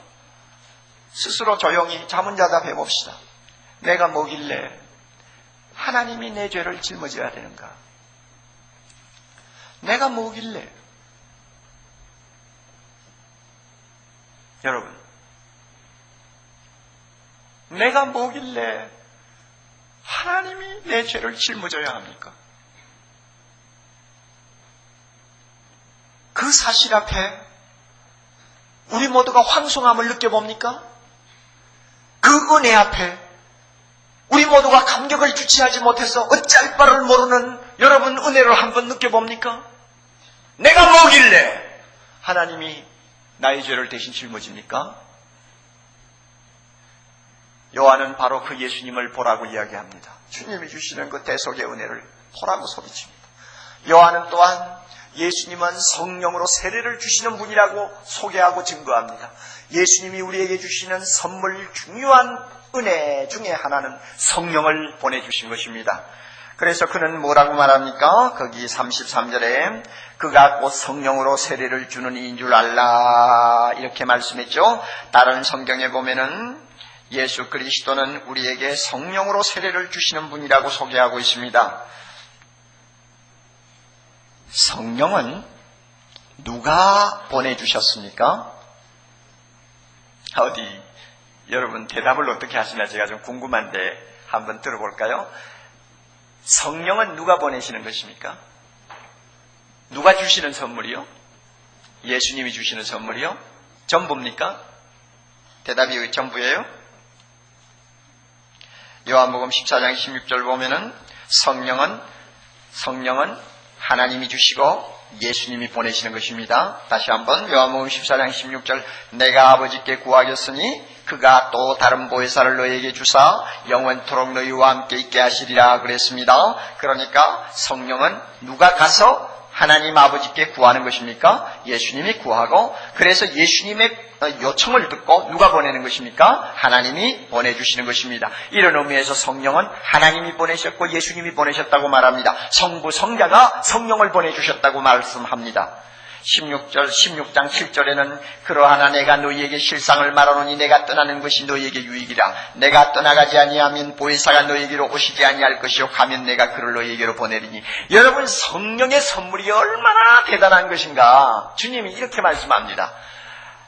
S1: 스스로 조용히 자문자답해 봅시다. 내가 뭐길래 하나님이 내 죄를 짊어져야 되는가? 내가 뭐길래? 여러분, 내가 뭐길래 하나님이 내 죄를 짊어져야 합니까? 그 사실 앞에 우리 모두가 황송함을 느껴봅니까? 그 은혜 앞에 우리 모두가 감격을 주체하지 못해서 어찌할 바를 모르는 여러분 은혜를 한번 느껴봅니까? 내가 뭐길래 하나님이 나의 죄를 대신 짊어집니까? 요한은 바로 그 예수님을 보라고 이야기합니다. 주님이 주시는 그 대속의 은혜를 보라고 소리칩니다. 요한은 또한 예수님은 성령으로 세례를 주시는 분이라고 소개하고 증거합니다. 예수님이 우리에게 주시는 선물 중요한 은혜 중에 하나는 성령을 보내주신 것입니다. 그래서 그는 뭐라고 말합니까? 거기 33절에 그가 곧 성령으로 세례를 주는 이인 줄 알라 이렇게 말씀했죠. 다른 성경에 보면은 예수 그리스도는 우리에게 성령으로 세례를 주시는 분이라고 소개하고 있습니다. 성령은 누가 보내주셨습니까? 어디 여러분 대답을 어떻게 하시나 제가 좀 궁금한데 한번 들어볼까요? 성령은 누가 보내시는 것입니까? 누가 주시는 선물이요? 예수님이 주시는 선물이요? 전부입니까? 대답이 전부예요? 요한복음 14장 16절 보면은 성령은 하나님이 주시고 예수님이 보내시는 것입니다. 다시 한번 요한복음 14장 16절 내가 아버지께 구하겠으니 그가 또 다른 보혜사를 너희에게 주사 영원토록 너희와 함께 있게 하시리라 그랬습니다. 그러니까 성령은 누가 가서 하나님 아버지께 구하는 것입니까? 예수님이 구하고, 그래서 예수님의 요청을 듣고 누가 보내는 것입니까? 하나님이 보내주시는 것입니다. 이런 의미에서 성령은 하나님이 보내셨고 예수님이 보내셨다고 말합니다. 성부, 성자가 성령을 보내주셨다고 말씀합니다. 16장 7절에는 그러하나 내가 너희에게 실상을 말하노니 내가 떠나는 것이 너희에게 유익이라. 내가 떠나가지 아니하면 보혜사가 너희에게로 오시지 아니할 것이요 가면 내가 그를 너희에게로 보내리니. 여러분, 성령의 선물이 얼마나 대단한 것인가. 주님이 이렇게 말씀합니다.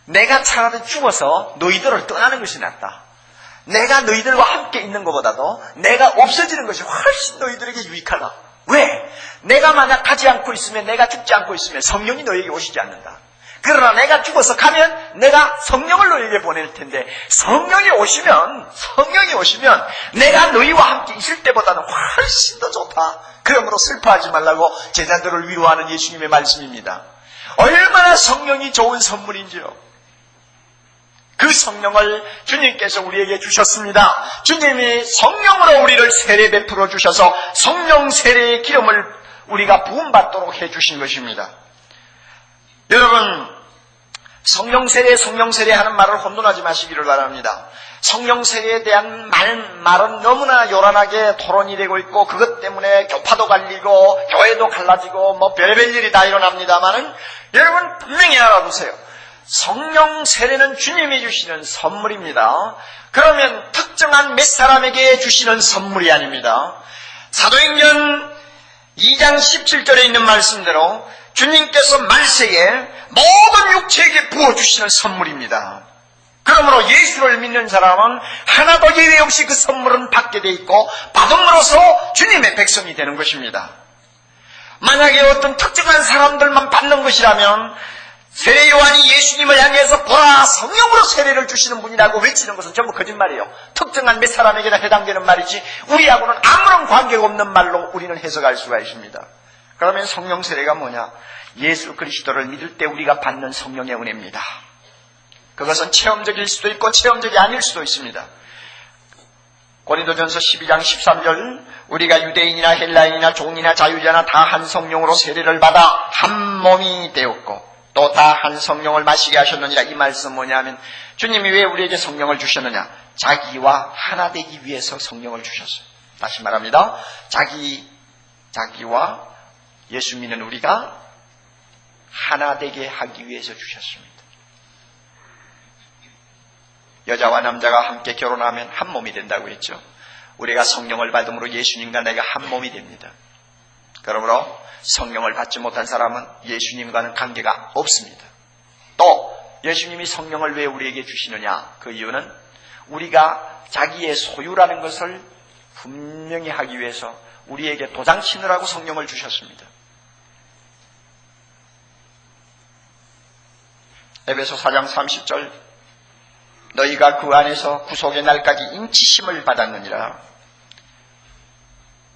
S1: 내가 차라리 죽어서 너희들을 떠나는 것이 낫다. 내가 너희들과 함께 있는 것보다도 내가 없어지는 것이 훨씬 너희들에게 유익하다. 왜? 내가 만약 가지 않고 있으면, 내가 죽지 않고 있으면 성령이 너에게 오시지 않는다. 그러나 내가 죽어서 가면 내가 성령을 너에게 보낼 텐데, 성령이 오시면 내가 너희와 함께 있을 때보다는 훨씬 더 좋다. 그러므로 슬퍼하지 말라고 제자들을 위로하는 예수님의 말씀입니다. 얼마나 성령이 좋은 선물인지요. 그 성령을 주님께서 우리에게 주셨습니다. 주님이 성령으로 우리를 세례 베풀어 주셔서 성령 세례의 기름을 우리가 부음받도록 해주신 것입니다. 여러분, 성령 세례 하는 말을 혼돈하지 마시기를 바랍니다. 성령 세례에 대한 말은 너무나 요란하게 토론이 되고 있고, 그것 때문에 교파도 갈리고 교회도 갈라지고 별별 일이 다 일어납니다만은, 여러분 분명히 알아두세요. 성령 세례는 주님이 주시는 선물입니다. 그러면 특정한 몇 사람에게 주시는 선물이 아닙니다. 사도행전 2장 17절에 있는 말씀대로 주님께서 말세에 모든 육체에게 부어주시는 선물입니다. 그러므로 예수를 믿는 사람은 하나도 예외 없이 그 선물은 받게 돼 있고, 받음으로써 주님의 백성이 되는 것입니다. 만약에 어떤 특정한 사람들만 받는 것이라면, 세례 요한이 예수님을 향해서 보라 성령으로 세례를 주시는 분이라고 외치는 것은 전부 거짓말이에요. 특정한 몇 사람에게나 해당되는 말이지 우리하고는 아무런 관계가 없는 말로 우리는 해석할 수가 있습니다. 그러면 성령 세례가 뭐냐? 예수 그리스도를 믿을 때 우리가 받는 성령의 은혜입니다. 그것은 체험적일 수도 있고 체험적이 아닐 수도 있습니다. 고린도전서 12장 13절, 우리가 유대인이나 헬라인이나 종이나 자유자나 다 한 성령으로 세례를 받아 한 몸이 되었고 또 다 한 성령을 마시게 하셨느니라. 이 말씀 뭐냐면, 주님이 왜 우리에게 성령을 주셨느냐? 자기와 하나 되기 위해서 성령을 주셨어요. 다시 말합니다. 자기와 예수 믿는 우리가 하나 되게 하기 위해서 주셨습니다. 여자와 남자가 함께 결혼하면 한 몸이 된다고 했죠. 우리가 성령을 받음으로 예수님과 내가 한 몸이 됩니다. 그러므로 성령을 받지 못한 사람은 예수님과는 관계가 없습니다. 또 예수님이 성령을 왜 우리에게 주시느냐? 그 이유는 우리가 자기의 소유라는 것을 분명히 하기 위해서 우리에게 도장 치느라고 성령을 주셨습니다. 에베소 4장 30절, 너희가 그 안에서 구속의 날까지 인치심을 받았느니라.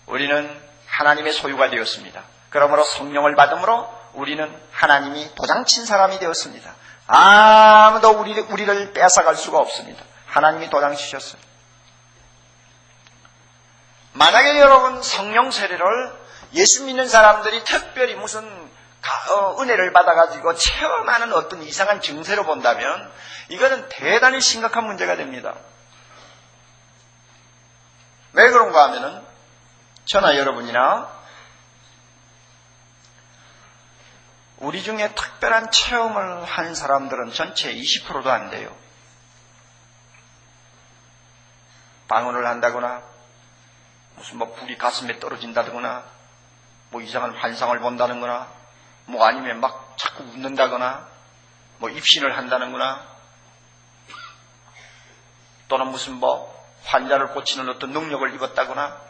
S1: 우리는 하나님의 소유가 되었습니다. 그러므로 성령을 받음으로 우리는 하나님이 도장친 사람이 되었습니다. 아무도 우리를 빼앗아갈 수가 없습니다. 하나님이 도장치셨어요. 만약에 여러분 성령 세례를 예수 믿는 사람들이 특별히 무슨 은혜를 받아가지고 체험하는 어떤 이상한 증세로 본다면 이거는 대단히 심각한 문제가 됩니다. 왜 그런가 하면은 저나 여러분이나 우리 중에 특별한 체험을 한 사람들은 전체 20%도 안 돼요. 방언을 한다거나 무슨 불이 가슴에 떨어진다거나 이상한 환상을 본다거나 아니면 막 자꾸 웃는다거나 입신을 한다거나 또는 무슨 환자를 고치는 어떤 능력을 입었다거나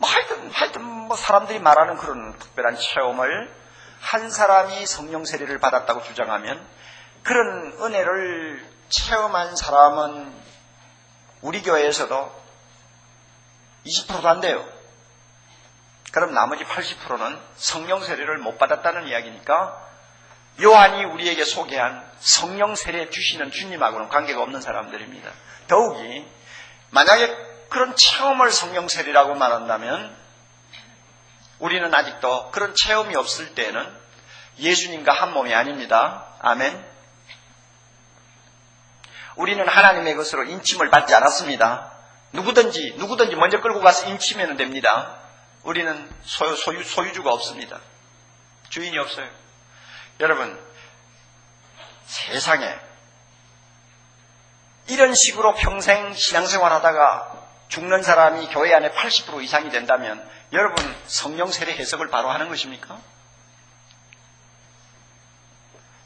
S1: 하여튼 사람들이 말하는 그런 특별한 체험을 한 사람이 성령 세례를 받았다고 주장하면 그런 은혜를 체험한 사람은 우리 교회에서도 20%도 안 돼요. 그럼 나머지 80%는 성령 세례를 못 받았다는 이야기니까 요한이 우리에게 소개한 성령 세례 주시는 주님하고는 관계가 없는 사람들입니다. 더욱이 만약에 그런 체험을 성령 세례라고 말한다면 우리는 아직도 그런 체험이 없을 때는 예수님과 한 몸이 아닙니다. 아멘. 우리는 하나님의 것으로 인침을 받지 않았습니다. 누구든지 먼저 끌고 가서 인치면 됩니다. 우리는 소유주가 없습니다. 주인이 없어요. 여러분, 세상에 이런 식으로 평생 신앙생활 하다가 죽는 사람이 교회 안에 80% 이상이 된다면 여러분 성령 세례 해석을 바로 하는 것입니까?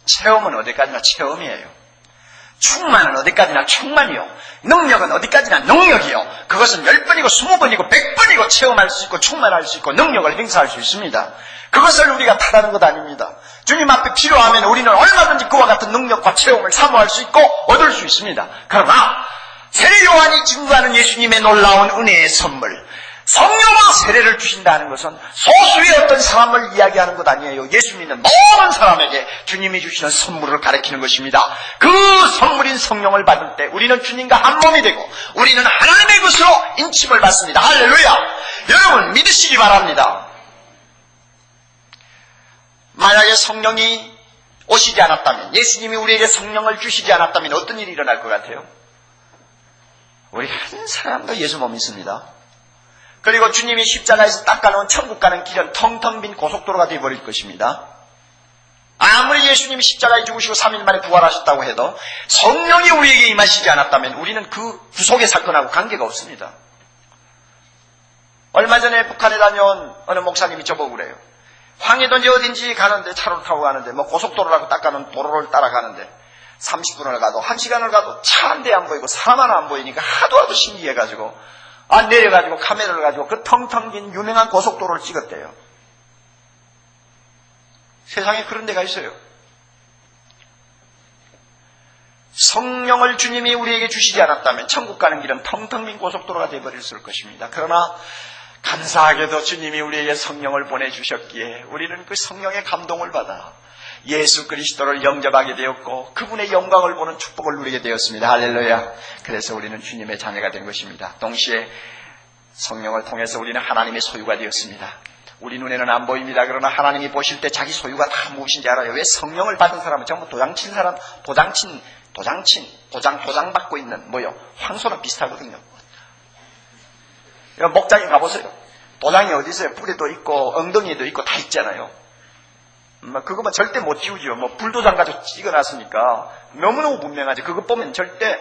S1: 체험은 어디까지나 체험이에요. 충만은 어디까지나 충만이요. 능력은 어디까지나 능력이요. 그것은 10번이고 20번이고 100번이고 체험할 수 있고 충만할 수 있고 능력을 행사할 수 있습니다. 그것을 우리가 탓하는 것 아닙니다. 주님 앞에 필요하면 우리는 얼마든지 그와 같은 능력과 체험을 사모할 수 있고 얻을 수 있습니다. 그러나 세례 요한이 증거하는 예수님의 놀라운 은혜의 선물, 성령으로 세례를 주신다는 것은 소수의 어떤 사람을 이야기하는 것 아니에요. 예수 믿는 모든 사람에게 주님이 주시는 선물을 가리키는 것입니다. 그 선물인 성령을 받을 때 우리는 주님과 한 몸이 되고 우리는 하나님의 것으로 인침을 받습니다. 할렐루야. 여러분 믿으시기 바랍니다. 만약에 성령이 오시지 않았다면, 예수님이 우리에게 성령을 주시지 않았다면 어떤 일이 일어날 것 같아요? 우리 한 사람도 예수 못 믿습니다. 그리고 주님이 십자가에서 닦아놓은 천국 가는 길은 텅텅 빈 고속도로가 되어버릴 것입니다. 아무리 예수님이 십자가에 죽으시고 3일 만에 부활하셨다고 해도 성령이 우리에게 임하시지 않았다면 우리는 그 구속의 사건하고 관계가 없습니다. 얼마 전에 북한에 다녀온 어느 목사님이 저보고 그래요. 황해도인지 어딘지 가는데, 차로 타고 가는데, 고속도로라고 닦아놓은 도로를 따라가는데 30분을 가도 1시간을 가도 차 한 대 안 보이고 사람 하나 안 보이니까 하도 신기해가지고 내려가지고 카메라를 가지고 그 텅텅 빈 유명한 고속도로를 찍었대요. 세상에 그런 데가 있어요. 성령을 주님이 우리에게 주시지 않았다면 천국 가는 길은 텅텅 빈 고속도로가 되어버렸을 것입니다. 그러나 감사하게도 주님이 우리에게 성령을 보내주셨기에 우리는 그 성령의 감동을 받아 예수 그리스도를 영접하게 되었고 그분의 영광을 보는 축복을 누리게 되었습니다. 할렐루야. 그래서 우리는 주님의 자녀가 된 것입니다. 동시에 성령을 통해서 우리는 하나님의 소유가 되었습니다. 우리 눈에는 안 보입니다. 그러나 하나님이 보실 때 자기 소유가 다 무엇인지 알아요. 왜? 성령을 받은 사람은 전부 도장친 사람, 도장 받고 있는 황소랑 비슷하거든요. 목장에 가보세요. 도장이 어디 있어요? 뿔에도 있고 엉덩이에도 있고 다 있잖아요. 그거만 절대 못 지우죠. 불도장 가지고 찍어놨으니까 너무너무 분명하지. 그거 보면 절대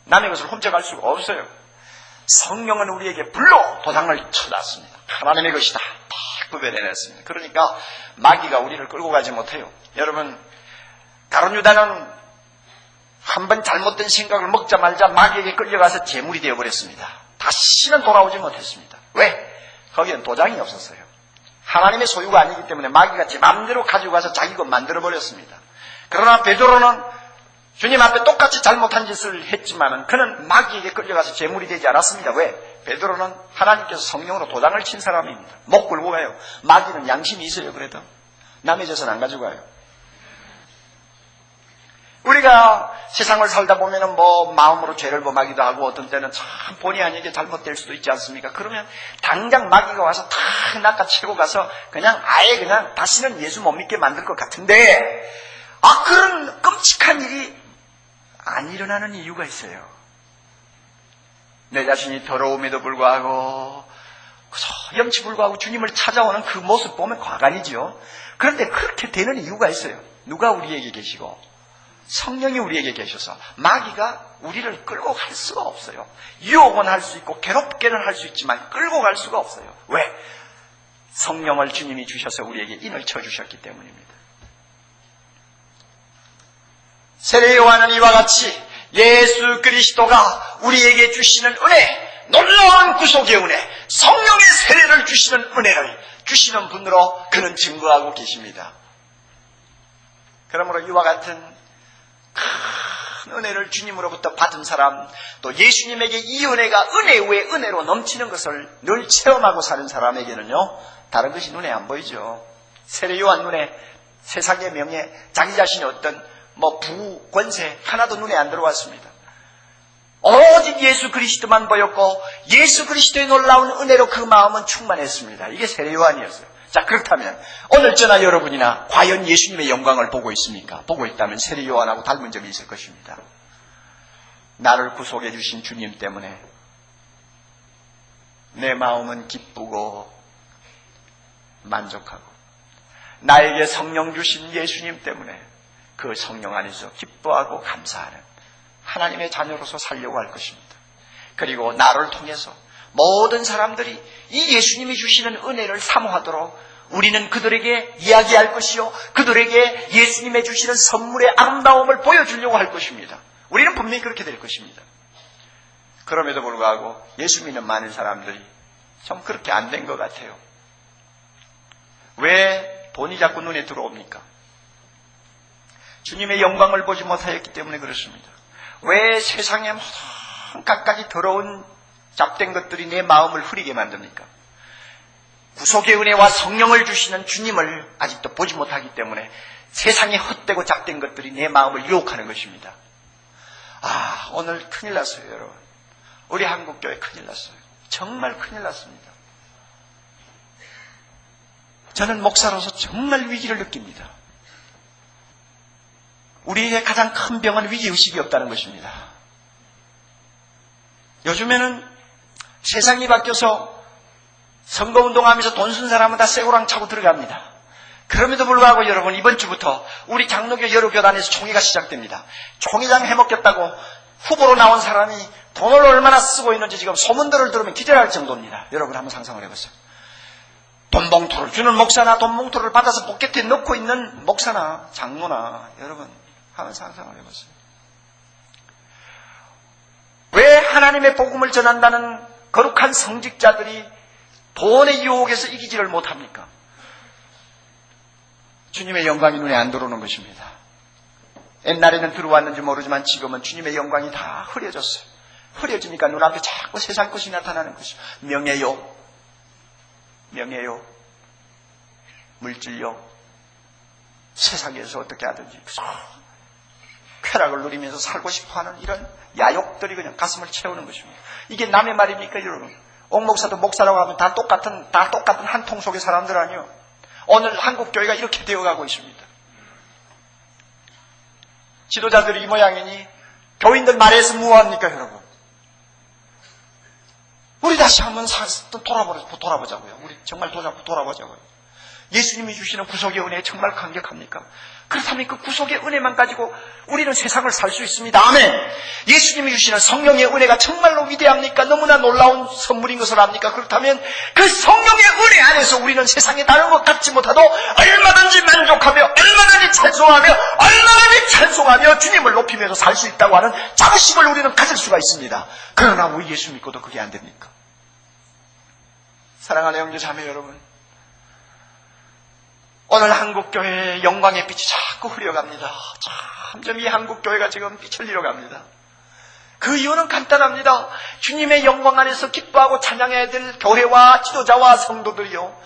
S1: 남의 것을 훔쳐갈 수가 없어요. 성령은 우리에게 불로 도장을 쳐놨습니다. 하나님의 것이다. 딱 구별해냈습니다. 그러니까 마귀가 우리를 끌고 가지 못해요. 여러분, 가룟 유다는 한번 잘못된 생각을 먹자 말자 마귀에게 끌려가서 재물이 되어버렸습니다. 다시는 돌아오지 못했습니다. 왜? 거기엔 도장이 없었어요. 하나님의 소유가 아니기 때문에 마귀가 제 마음대로 가지고 가서 자기 것 만들어버렸습니다. 그러나 베드로는 주님 앞에 똑같이 잘못한 짓을 했지만은 그는 마귀에게 끌려가서 재물이 되지 않았습니다. 왜? 베드로는 하나님께서 성령으로 도장을 친 사람입니다. 목 끌고 가요. 마귀는 양심이 있어요. 그래도 남의 젖은 안 가지고 가요. 우리가 세상을 살다 보면은 마음으로 죄를 범하기도 하고 어떤 때는 참 본의 아니게 잘못될 수도 있지 않습니까? 그러면 당장 마귀가 와서 탁 낚아채고 가서 아예 다시는 예수 못 믿게 만들 것 같은데 그런 끔찍한 일이 안 일어나는 이유가 있어요. 내 자신이 더러움에도 불구하고 염치불구하고 주님을 찾아오는 그 모습 보면 과간이죠. 그런데 그렇게 되는 이유가 있어요. 누가 우리에게 계시고 성령이 우리에게 계셔서 마귀가 우리를 끌고 갈 수가 없어요. 유혹은 할 수 있고 괴롭게는 할 수 있지만 끌고 갈 수가 없어요. 왜? 성령을 주님이 주셔서 우리에게 인을 쳐주셨기 때문입니다. 세례 요한은 이와 같이 예수 그리스도가 우리에게 주시는 은혜, 놀라운 구속의 은혜, 성령의 세례를 주시는 은혜를 주시는 분으로 그는 증거하고 계십니다. 그러므로 이와 같은 큰 은혜를 주님으로부터 받은 사람, 또 예수님에게 이 은혜가 은혜 위에 은혜로 넘치는 것을 늘 체험하고 사는 사람에게는요, 다른 것이 눈에 안 보이죠. 세례 요한 눈에 세상의 명예, 자기 자신의 어떤 부귀, 권세 하나도 눈에 안 들어왔습니다. 오직 예수 그리스도만 보였고 예수 그리스도의 놀라운 은혜로 그 마음은 충만했습니다. 이게 세례 요한이었어요. 자, 그렇다면 오늘 저나 여러분이나 과연 예수님의 영광을 보고 있습니까? 보고 있다면 세례 요한하고 닮은 점이 있을 것입니다. 나를 구속해 주신 주님 때문에 내 마음은 기쁘고 만족하고, 나에게 성령 주신 예수님 때문에 그 성령 안에서 기뻐하고 감사하는 하나님의 자녀로서 살려고 할 것입니다. 그리고 나를 통해서 모든 사람들이 이 예수님이 주시는 은혜를 사모하도록 우리는 그들에게 이야기할 것이요, 그들에게 예수님의 주시는 선물의 아름다움을 보여주려고 할 것입니다. 우리는 분명히 그렇게 될 것입니다. 그럼에도 불구하고 예수 믿는 많은 사람들이 좀 그렇게 안 된 것 같아요. 왜 돈이 자꾸 눈에 들어옵니까? 주님의 영광을 보지 못하였기 때문에 그렇습니다. 왜 세상에 모든 갖가지 더러운 잡된 것들이 내 마음을 흐리게 만듭니까? 구속의 은혜와 성령을 주시는 주님을 아직도 보지 못하기 때문에 세상에 헛되고 잡된 것들이 내 마음을 유혹하는 것입니다. 아, 오늘 큰일 났어요, 여러분. 우리 한국교회 큰일 났어요. 정말 큰일 났습니다. 저는 목사로서 정말 위기를 느낍니다. 우리의 가장 큰 병은 위기의식이 없다는 것입니다. 요즘에는 세상이 바뀌어서 선거운동하면서 돈 쓴 사람은 다 쇠고랑 차고 들어갑니다. 그럼에도 불구하고 여러분, 이번 주부터 우리 장로교 여러 교단에서 총회가 시작됩니다. 총회장 해먹겠다고 후보로 나온 사람이 돈을 얼마나 쓰고 있는지 지금 소문들을 들으면 기절할 정도입니다. 여러분 한번 상상을 해보세요. 돈 봉투를 주는 목사나 돈 봉투를 받아서 포켓에 넣고 있는 목사나 장로나, 여러분 한번 상상을 해보세요. 왜 하나님의 복음을 전한다는 거룩한 성직자들이 돈의 유혹에서 이기지를 못합니까? 주님의 영광이 눈에 안 들어오는 것입니다. 옛날에는 들어왔는지 모르지만 지금은 주님의 영광이 다 흐려졌어요. 흐려지니까 눈앞에 자꾸 세상 것이 나타나는 것이죠. 명예요, 명예요, 물질요, 세상에서 어떻게 하든지 쾌락을 누리면서 살고 싶어하는 이런 야욕들이 그냥 가슴을 채우는 것입니다. 이게 남의 말입니까, 여러분? 옥 목사도 목사라고 하면 다 똑같은 한 통 속의 사람들 아니요. 오늘 한국 교회가 이렇게 되어가고 있습니다. 지도자들이 이 모양이니 교인들 말에서 무엇합니까, 여러분? 우리 다시 한번 돌아보자고요. 우리 정말 돌아보자고요. 예수님이 주시는 구속의 은혜 정말 감격합니까? 그렇다면 그 구속의 은혜만 가지고 우리는 세상을 살 수 있습니다. 아멘. 예수님이 주시는 성령의 은혜가 정말로 위대합니까? 너무나 놀라운 선물인 것을 압니까? 그렇다면 그 성령의 은혜 안에서 우리는 세상에 다른 것 갖지 못하도 얼마든지 만족하며 얼마든지 찬송하며 주님을 높이면서 살 수 있다고 하는 자부심을 우리는 가질 수가 있습니다. 그러나 우리 예수 믿고도 그게 안 됩니까? 사랑하는 형제 자매 여러분, 오늘 한국교회의 영광의 빛이 자꾸 흐려갑니다. 점점 이 한국교회가 지금 빛을 잃어갑니다. 그 이유는 간단합니다. 주님의 영광 안에서 기뻐하고 찬양해야 될 교회와 지도자와 성도들이요,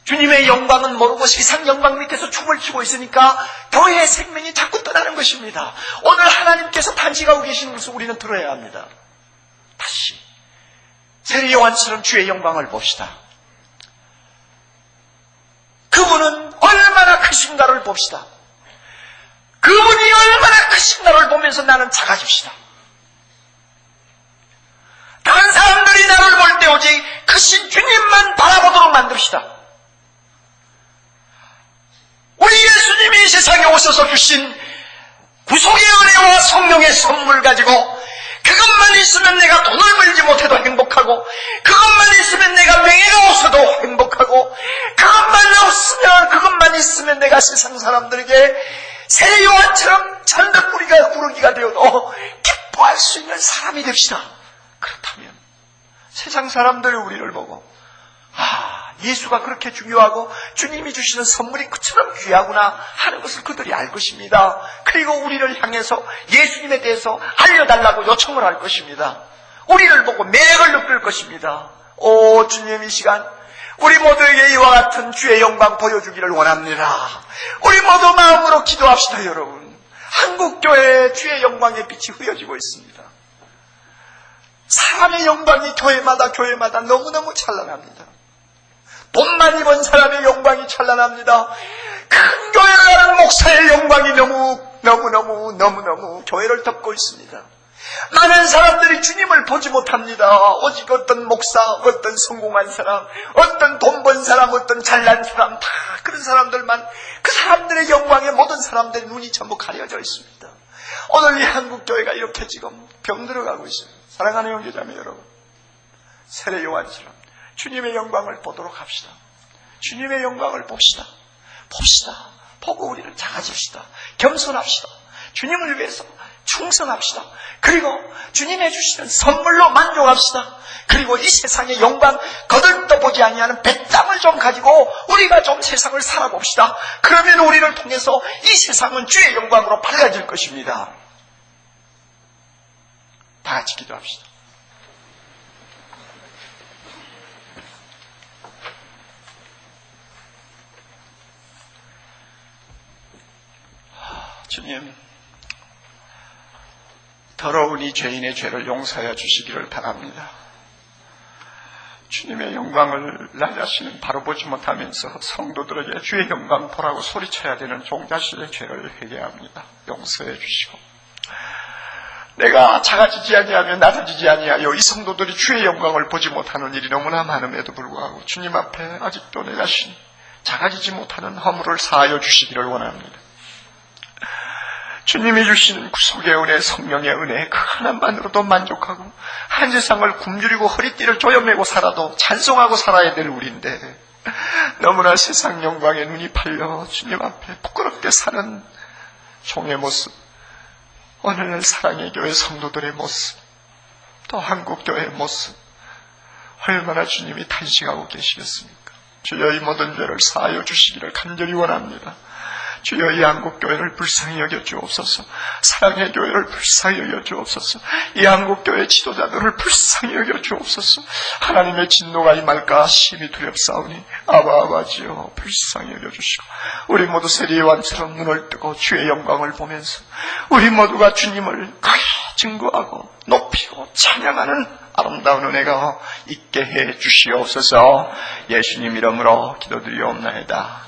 S1: 주님의 영광은 모르고 세상 영광 밑에서 춤을 추고 있으니까 교회의 생명이 자꾸 떠나는 것입니다. 오늘 하나님께서 탄식하고 계시는 것을 우리는 들어야 합니다. 다시 세례 요한처럼 주의 영광을 봅시다. 그분은 얼마나 크신가를 봅시다. 그분이 얼마나 크신가를 보면서 나는 작아집시다. 다른 사람들이 나를 볼 때 오직 크신 주님만 바라보도록 만듭시다. 우리 예수님이 세상에 오셔서 주신 구속의 은혜와 성령의 선물 가지고 그것만 있으면 내가 돈을 벌지 못해도 행복하고, 그것만 있으면 내가 명예가 없어도 행복하고, 그것만 있으면 내가 세상 사람들에게 세례 요한처럼 천덕꾸러기가 구르기가 되어도 기뻐할 수 있는 사람이 됩시다. 그렇다면 세상 사람들이 우리를 보고 예수가 그렇게 중요하고 주님이 주시는 선물이 그처럼 귀하구나 하는 것을 그들이 알 것입니다. 그리고 우리를 향해서 예수님에 대해서 알려달라고 요청을 할 것입니다. 우리를 보고 매력을 느낄 것입니다. 오 주님, 이 시간 우리 모두에게 이와 같은 주의 영광 보여주기를 원합니다. 우리 모두 마음으로 기도합시다. 여러분, 한국교회의 주의 영광의 빛이 흐려지고 있습니다. 사람의 영광이 교회마다 너무너무 찬란합니다. 돈만 입은 사람의 영광이 찬란합니다. 큰 교회를 가는 목사의 영광이 너무너무 교회를 덮고 있습니다. 많은 사람들이 주님을 보지 못합니다. 오직 어떤 목사, 어떤 성공한 사람, 어떤 돈 번 사람, 어떤 잘난 사람, 다 그런 사람들만, 그 사람들의 영광에 모든 사람들의 눈이 전부 가려져 있습니다. 오늘 이 한국교회가 이렇게 지금 병들어가고 있습니다. 사랑하는 형제자매 여러분, 세례 요한처럼 주님의 영광을 보도록 합시다. 주님의 영광을 봅시다. 보고 우리를 작아집시다. 겸손합시다. 주님을 위해서 충성합시다. 그리고 주님이 주시는 선물로 만족합시다. 그리고 이 세상의 영광 거들떠 보지 아니하는 배짱을 좀 가지고 우리가 좀 세상을 살아봅시다. 그러면 우리를 통해서 이 세상은 주의 영광으로 밝아질 것입니다. 다 같이 기도합시다. 주님, 더러운 이 죄인의 죄를 용서하여 주시기를 바랍니다. 주님의 영광을 나 자신은 바로 보지 못하면서 성도들에게 주의 영광 보라고 소리쳐야 되는 종자식의 죄를 회개합니다. 용서해 주시고, 내가 작아지지 아니하며 낮아지지 아니하여 이 성도들이 주의 영광을 보지 못하는 일이 너무나 많음에도 불구하고 주님 앞에 아직도 내 자신 작아지지 못하는 허물을 사하여 주시기를 원합니다. 주님이 주시는 구속의 은혜, 성령의 은혜 그 하나만으로도 만족하고 한 세상을 굶주리고 허리띠를 조여매고 살아도 찬송하고 살아야 될 우리인데 너무나 세상 영광에 눈이 팔려 주님 앞에 부끄럽게 사는 종의 모습, 오늘날 사랑의 교회 성도들의 모습, 또 한국교회의 모습, 얼마나 주님이 탄식하고 계시겠습니까? 주여 이 모든 죄를 사하여 주시기를 간절히 원합니다. 주여 이 한국교회를 불쌍히 여겨주옵소서. 사랑의 교회를 불쌍히 여겨주옵소서. 이 한국교회 지도자들을 불쌍히 여겨주옵소서. 하나님의 진노가 임할까 심히 두렵사오니 아버지여 불쌍히 여겨주시고 우리 모두 세리요한처럼 눈을 뜨고 주의 영광을 보면서 우리 모두가 주님을 크게 증거하고 높이고 찬양하는 아름다운 은혜가 있게 해 주시옵소서. 예수님 이름으로 기도드리옵나이다.